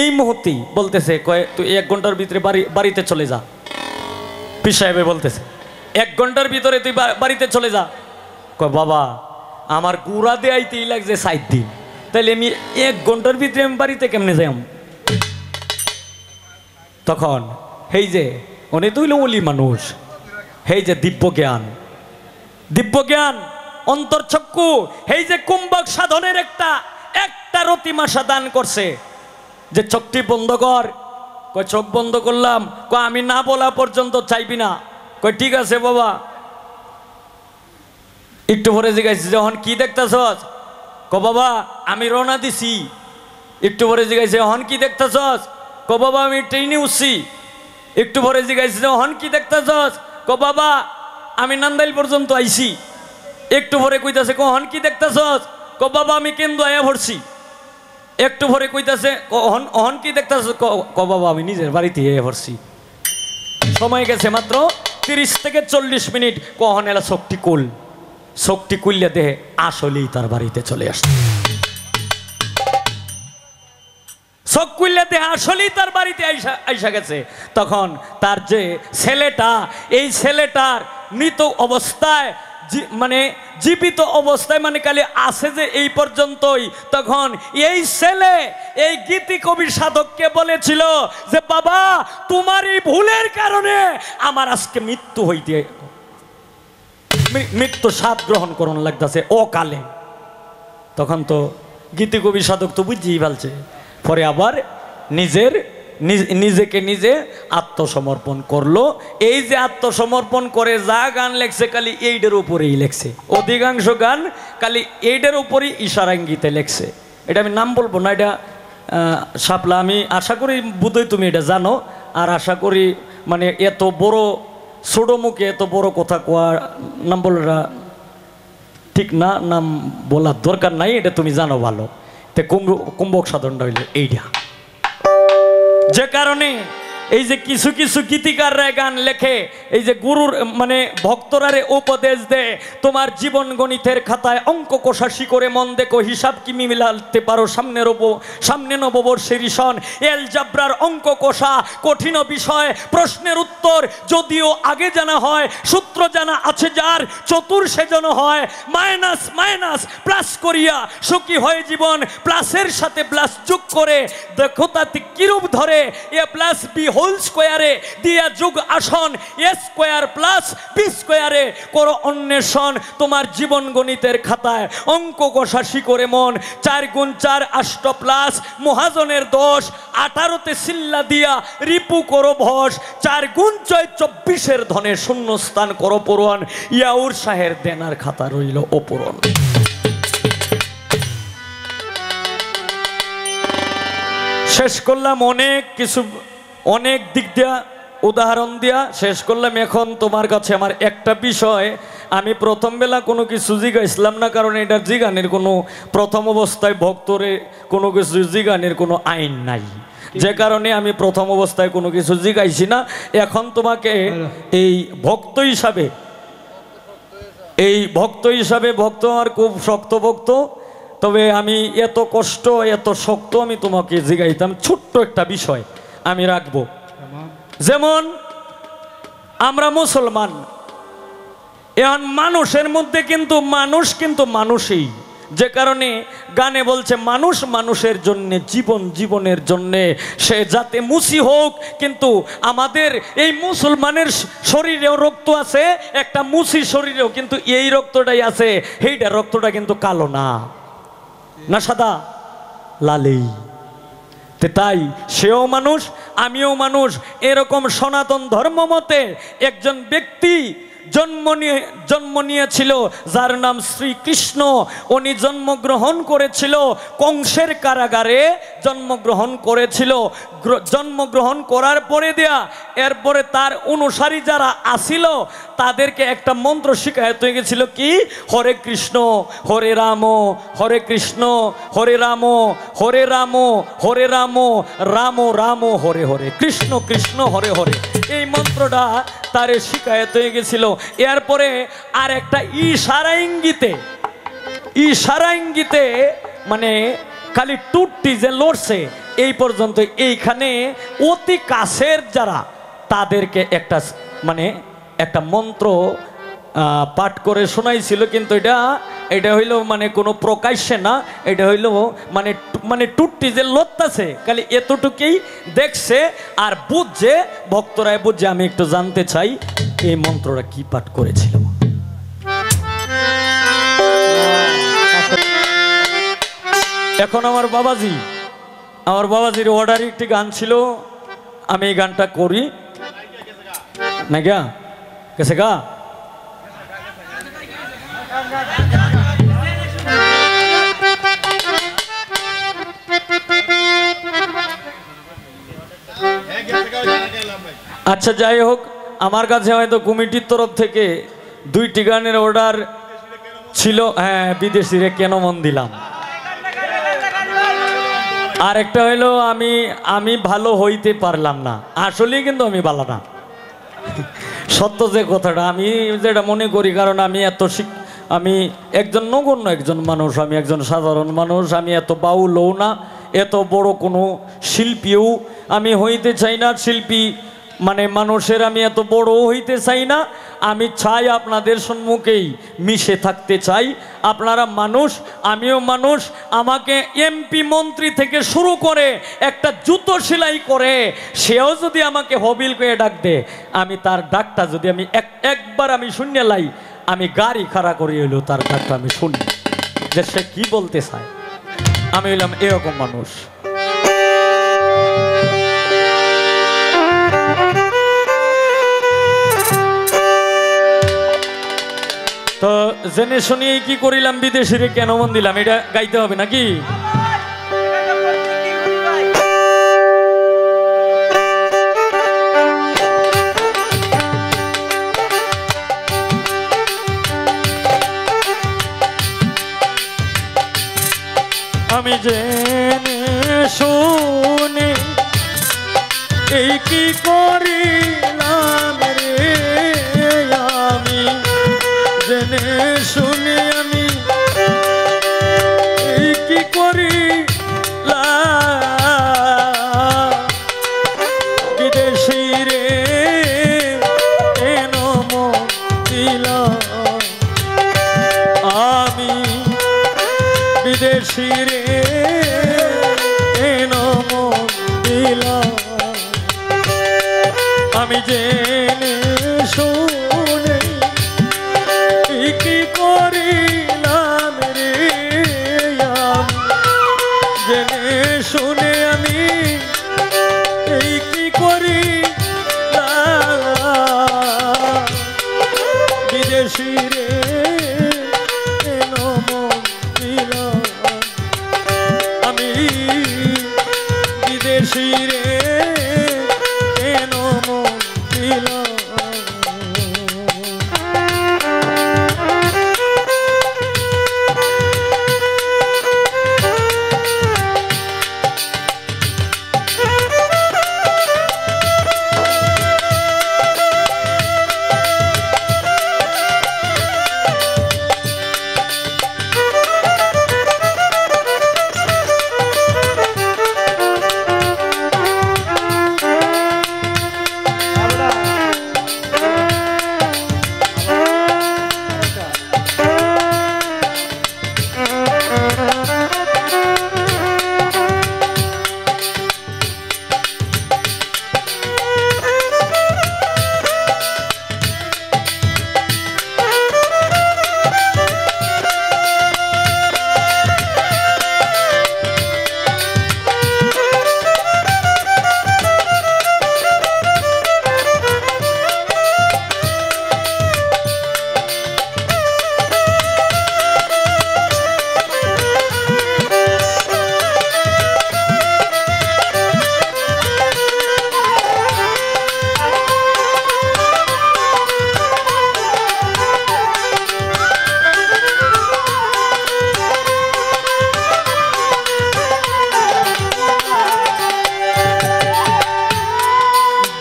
এই মুহূর্তেই বলতেছে কয় তুই 1 ঘন্টার ভিতরে বাড়িতে চলে যা। পীর সাহেব বলতেছে 1 ঘন্টার ভিতরে তুই বাড়িতে চলে যা। কয় বাবা আমার গুড়া দেয়াইতেই লাগছে 7 দিন, তাহলে আমি 1 ঘন্টার ভিতরে আমি বাড়িতে কেমনে যাই? তখন এই যে উনি তো হইল ওলি মানুষ, এই যে দিব্য জ্ঞান অন্তর্চক্ষু, এই যে কুম্ভক সাধনের একটা রতিমাশা দান করছে যে চোখটি বন্ধ কর। কয় চোখ বন্ধ করলাম। কয় আমি না বলা পর্যন্ত চাইবি না। কয় ঠিক আছে বাবা। একটু পরে জিজ্ঞাসা যখন কি দেখতেছস? কয় বাবা আমি রওনা দিছি। একটু পরে জিজ্ঞাসা হন কি দেখতেছস? কয় বাবা আমি ট্রেনে উঠছি। একটু পরে জিজ্ঞাসা হন কি দেখতেছস? কয় বাবা আমি নান্দাইল পর্যন্ত আইছি। একটু পরে কইতাছে হন কি দেখতেছস? কয় বাবা আমি কেন্দ্র আয়া ভরছি। একটু পরে কইতাছে হন কি দেখতেছস? কয় বাবা আমি নিজের বাড়িতে আয়া ভরছি। সময় গেছে মাত্র 30 থেকে 40 মিনিট। কখন এলা শক্তি কুললে দেহে আসলেই তার বাড়িতে চলে আসছে। চোখ কুললে দেহে আসলেই তার বাড়িতে আইসা গেছে। তখন তার যে ছেলেটা, এই ছেলেটার মৃত অবস্থায় মানে জীবিত অবস্থায় মানে খালি আছে যে এই পর্যন্তই। তখন এই ছেলে এই গীতি কবি সাধককে বলেছিল যে বাবা তোমার এই ভুলের কারণে আমার আজকে মৃত্যু স্বাদ গ্রহণ করণ লাগতেছে অকালে। তখন তো গীতি কবি সাধক তো বুঝিয়ে ফেলছে। পরে আবার নিজেকে নিজে আত্মসমর্পণ করলো। এই যে আত্মসমর্পণ করে যা গান লেখছে খালি এইটার উপরেই লেখছে, অধিকাংশ গান খালি এইটার উপরেই ইশারাঙ্গিতে লেখছে। এটা আমি নাম বলবো না, এটা শাপলা। আমি আশা করি বোধহয় তুমি এটা জানো। আর আশা করি মানে এত বড় ছোট মুখে এত বড় কথা কোয়ার নাম বলাটা ঠিক না, নাম বলার দরকার নাই, এটা তুমি জানো ভালো। তে কুম্ভক সাধনটা হইলে এইটা, যে কারণে এই যে কিছু কিছু গীতিকাররা গান লেখে, এই যে গুরুর মানে ভক্তরারে উপদেশ দেয় তোমার জীবন গণিতের খাতায় অঙ্ক কষাশি করে মন দেখো হিসাব কি মিলাতে পারো সামনে নববর্ষের ঈশন। এল জাবরার অঙ্ক কষা কঠিন বিষয়, প্রশ্নের উত্তর যদিও আগে জানা হয়, সূত্র জানা আছে যার চতুর সেজন হয়। মাইনাস মাইনাস প্লাস করিয়া সুখী হয় জীবন, প্লাসের সাথে প্লাস যোগ করে দেখো তাতে কিরূপ ধরে। এ প্লাস বি হোল স্কোয়ারে দিয়া যোগ আসন, এ স্কোয়ার প্লাস বি স্কোয়ারে করো অন্বেষণ। তোমার জীবন গণিতের খাতায় অঙ্ক কষাশি করে মন, 4 গুণ 4 8 প্লাস মহাজনের 10, 18তে সিল্লা দিয়া রিপু করো ভস, 4 গুণ 6 24 ধনের শূন্যস্থান করো পূরণ। ইয়াউর শাহের দেনার খাতা রইল অপূরণ। শেষ করলাম অনেক কিছু, অনেক দিক দিয়া উদাহরণ দিয়া শেষ করলাম। এখন তোমার কাছে আমার একটা বিষয়, আমি প্রথম বেলা কোনো কিছু জিজ্ঞাসলাম না, কারণ এটা জিগানের কোনো প্রথম অবস্থায় ভক্তরে কোনো কিছু জিগানের কোনো আইন নাই, যে কারণে আমি প্রথম অবস্থায় কোনো কিছু জিগাইছি না। এখন তোমাকে এই ভক্ত হিসাবে ভক্ত আমার খুব শক্ত ভক্ত, তবে আমি এত কষ্ট এত শক্ত আমি তোমাকে জিগাইতাম। ছোট্ট একটা বিষয় আমি রাখবো, যেমন আমরা মুসলমান, এখন মানুষের মধ্যে কিন্তু মানুষই, যে কারণে গানে বলছে মানুষ মানুষের জন্য, জীবন জীবনের জন্যে, সে যাতে মুসি হোক। কিন্তু আমাদের এই মুসলমানের শরীরেও রক্ত আছে, একটা মুসি শরীরেও কিন্তু এই রক্তটাই আছে। এইটা রক্তটা কিন্তু কালো না সাদা, লালেই। তাই সেও মানুষ আমিও মানুষ। এরকম সনাতন ধর্ম মতে একজন ব্যক্তি জন্ম নিয়েছিল, যার নাম শ্রীকৃষ্ণ, উনি জন্মগ্রহণ করেছিল কংসের কারাগারে জন্মগ্রহণ করেছিল। জন্মগ্রহণ করার পরে এরপরে তার অনুসারী যারা আসিল তাদেরকে একটা মন্ত্র শিখায়ত হয়ে গেছিল কি, হরে কৃষ্ণ হরে রাম হরে কৃষ্ণ হরে রাম হরে রাম হরে রাম রাম রাম হরে হরে, কৃষ্ণ কৃষ্ণ হরে হরে, এই মন্ত্রটা তারে শিখায়ত হয়ে গেছিল। এরপরে আর একটা ইশারা ইঙ্গিতে মানে খালি টুটটি যে লড়ছে এই পর্যন্ত, এইখানে অতি কাছের যারা তাদেরকে একটা মন্ত্র পাঠ করে শোনাইছিল, কিন্তু এটা হইল মানে কোনো প্রকাশ্যে না, এটা হইল মানে টুটটি যে লড়তাছে খালি এতটুকুই দেখছে আর বুঝছে, ভক্তরাই বুঝছে। আমি একটু জানতে চাই এই মন্ত্রটা কি পাঠ করেছিল। এখন আমার বাবাজির অর্ডারে একটি গান ছিল, আমি এই গানটা করি না গা কেসে গা। আচ্ছা যাই হোক, আমার কাছে হয়তো কমিটির তরফ থেকে 2টি গানের অর্ডার ছিল। হ্যাঁ, বিদেশিরে কেন মন দিলাম। আর একটা হইলো আমি ভালো হইতে পারলাম না, আসলেই কিন্তু আমি ভালো না, সত্য যে কথাটা আমি যেটা মনে করি। কারণ আমি একজন নগণ্য একজন মানুষ, আমি একজন সাধারণ মানুষ, আমি এত বাউলও না, এত বড় কোনো শিল্পীও আমি হইতে চাই না। শিল্পী মানে মানুষের আমি এত বড় হইতে চাই না। আমি চাই আপনাদের সম্মুখেই মিশে থাকতে চাই। আপনারা মানুষ, আমিও মানুষ। আমাকে এমপি মন্ত্রী থেকে শুরু করে একটা জুতো সেলাই করে সেও যদি আমাকে হবিল করে ডাক দে, আমি তার ডাকটা যদি আমি একবার আমি শুনে লাই, আমি গাড়ি খাড়া করে এলো তার ডাকটা আমি শুনি যে সে কি বলতে চায়। আমি হইলাম এরকম মানুষ। তো জেনে শুনি কি করিলাম, বিদেশিরে কেন মন দিলাম, এটা গাইতে হবে নাকি? আমি জেনে শুনে এই কি করিলাম রে, আমি জেনে শুনে আমি এই কি করিলাম, বিদেশি রে কেন মন দিলাম, আমি বিদেশি রে কেন মন দিলাম, আমি জেনে শুনে কি করিলাম রে, জেনে শুনে আমি এই কি করিলাম, বিদেশি রে কেন মন দিলাম, আমি বিদেশি রে কেন মন দিলাম।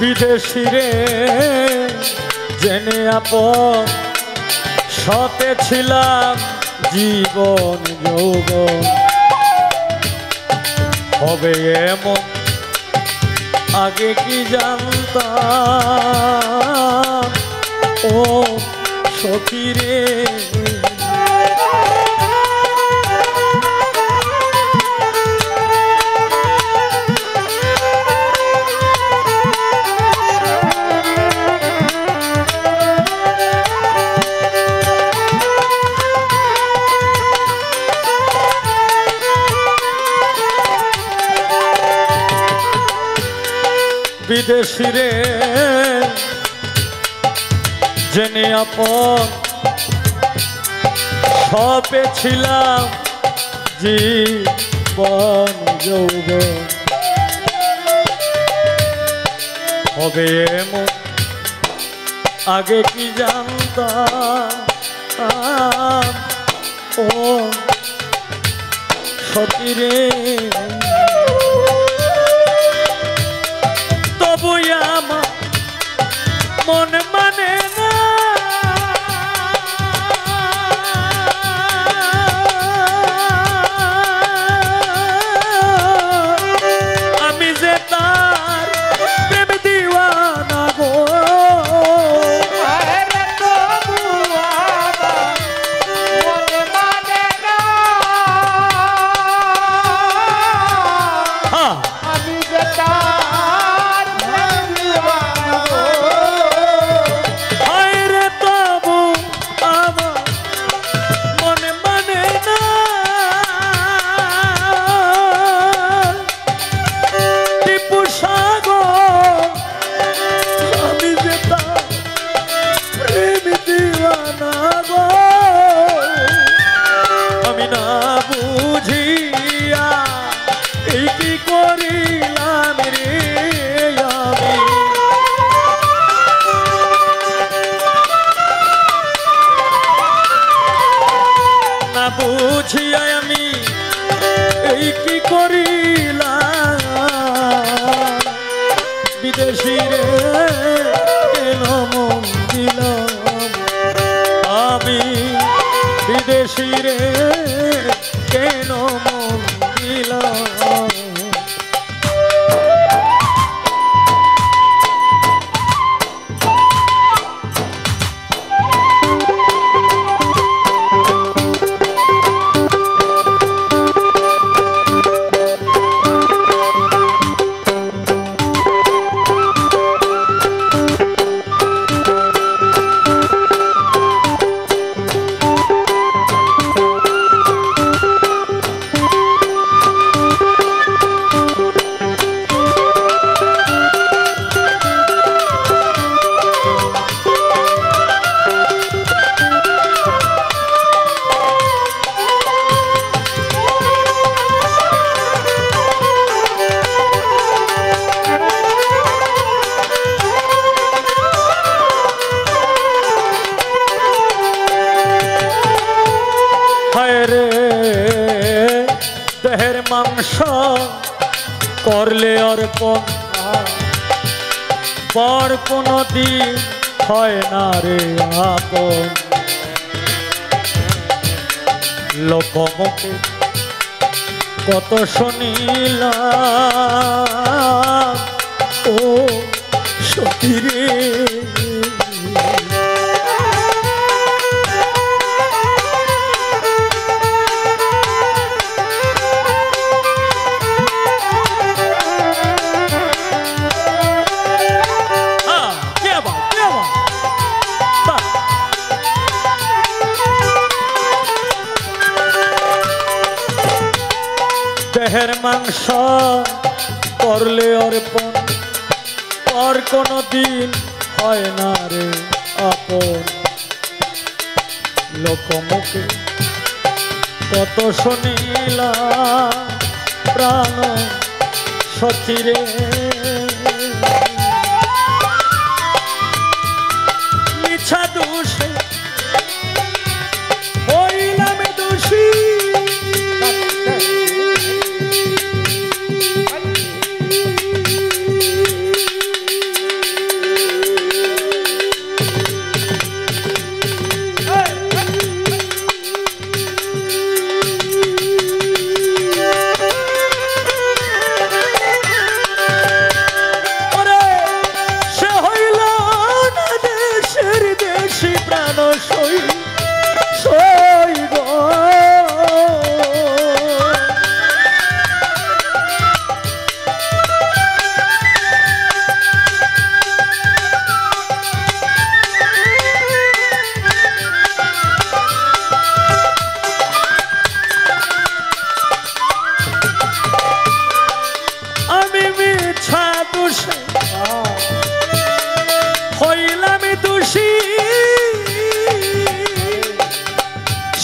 বিদেশি রে জেনে আপন সতে ছিলাম জীবন যৌবন হবে এমন আগে কি জানতাম ও সখী রে বিদেশি রে জেনে আপন সপে ছিলাম জীবন যৌবন হবে এমন আগে কি জানতাম ও সখী রে আমার মন মানে না আমি যে তার প্রেম দিওয়ানা গো বুঝিয়া আমি এই কি করিলাম বিদেশি রে কেন মন দিলাম আমি বিদেশি রে কেন মন দিলাম দেহের মাংস করলে অর্পণ পর কোনো দিন হয় না রে আপন লোকমুখে কত শুনিলাম ও সখী রে দেহের মাংস করলে অর্পণ পর কোনো দিন হয় না রে আপন লোকমুখে কত শুনিলাম প্রাণ সখী রে মিছা দোষে হইলাম দোষী মানুষে হইলাম দোষী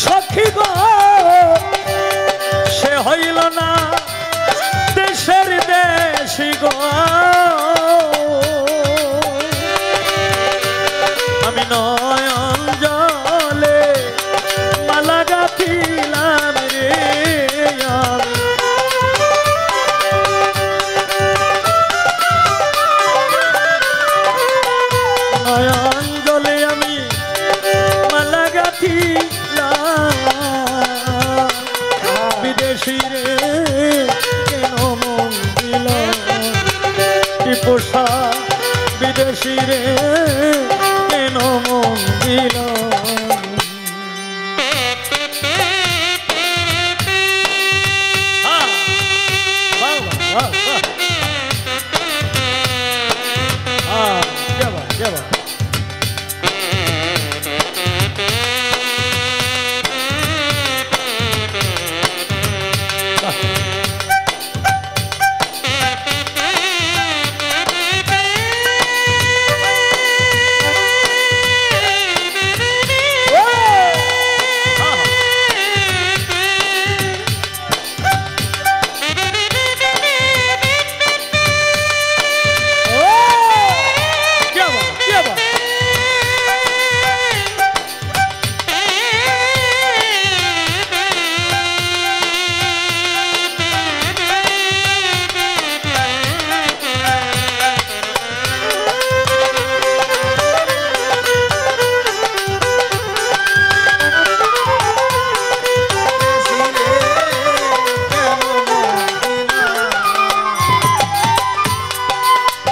সখী গো সে হইল না দেশের দেশি গো আমি নয়ন জলে মালা গাঁথিলাম রে আমি। নয়ন জলে আমি মালা গাঁথিলাম বিদেশি রে কেন মন দিল কি পোষা বিদেশি রে কেন মন দিল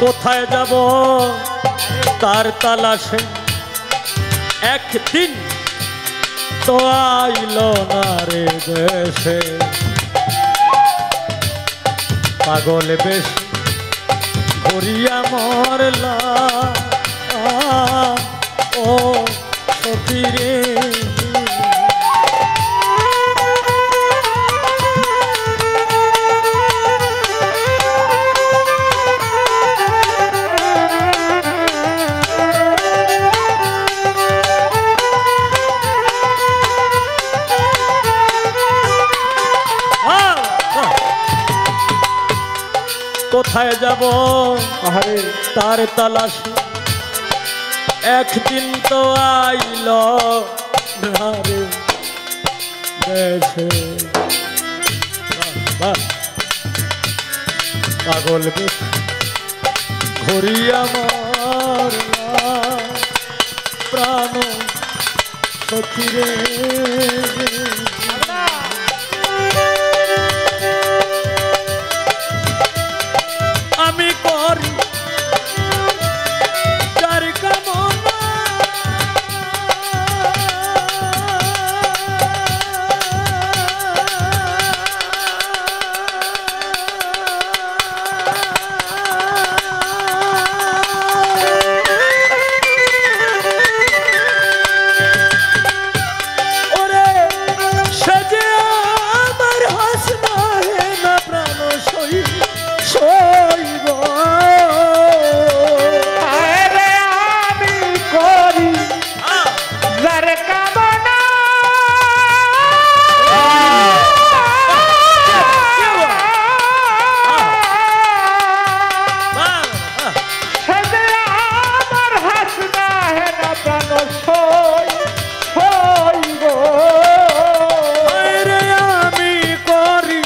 কোথায় যাব তার তালাশে একদিন তো আইল না রে দেশে পাগল বেশ ঘুরিয়া মরলা ও সখী রে কোথায় যাব তার তালাশ একদিন তো আইল রে দেশে পাগল বেশ ঘুরিয়া মরলা প্রাণ সখী রে আমি করি যার কামনা ওরে সে যে আমার হাসনা হে না প্রাণ সই সইব আরে আমি করি যার কামনা সেজে আমার হাসনা হে না প্রাণ সইব রে আমি করি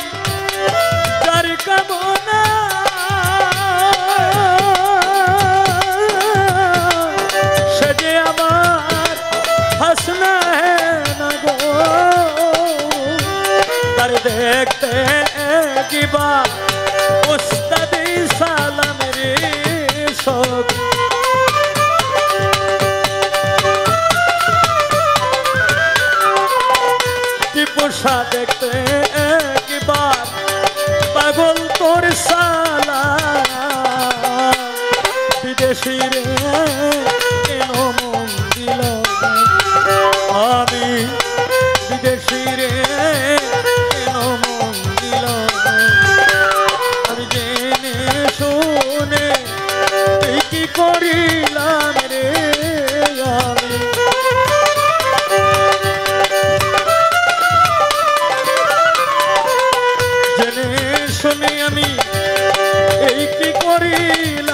যার কামনা সে যে আমার হাসনা না গো তার দেখতে কিবা উস্তাদি সালাম রে সব কি পোষা দেখতে একবার পাগল তোর সালা বিদেশি রে কেন মন দিল আমি বিদেশি রে কেন মন দিল আমি যে জেনে শুনে আমি এই কি করিলাম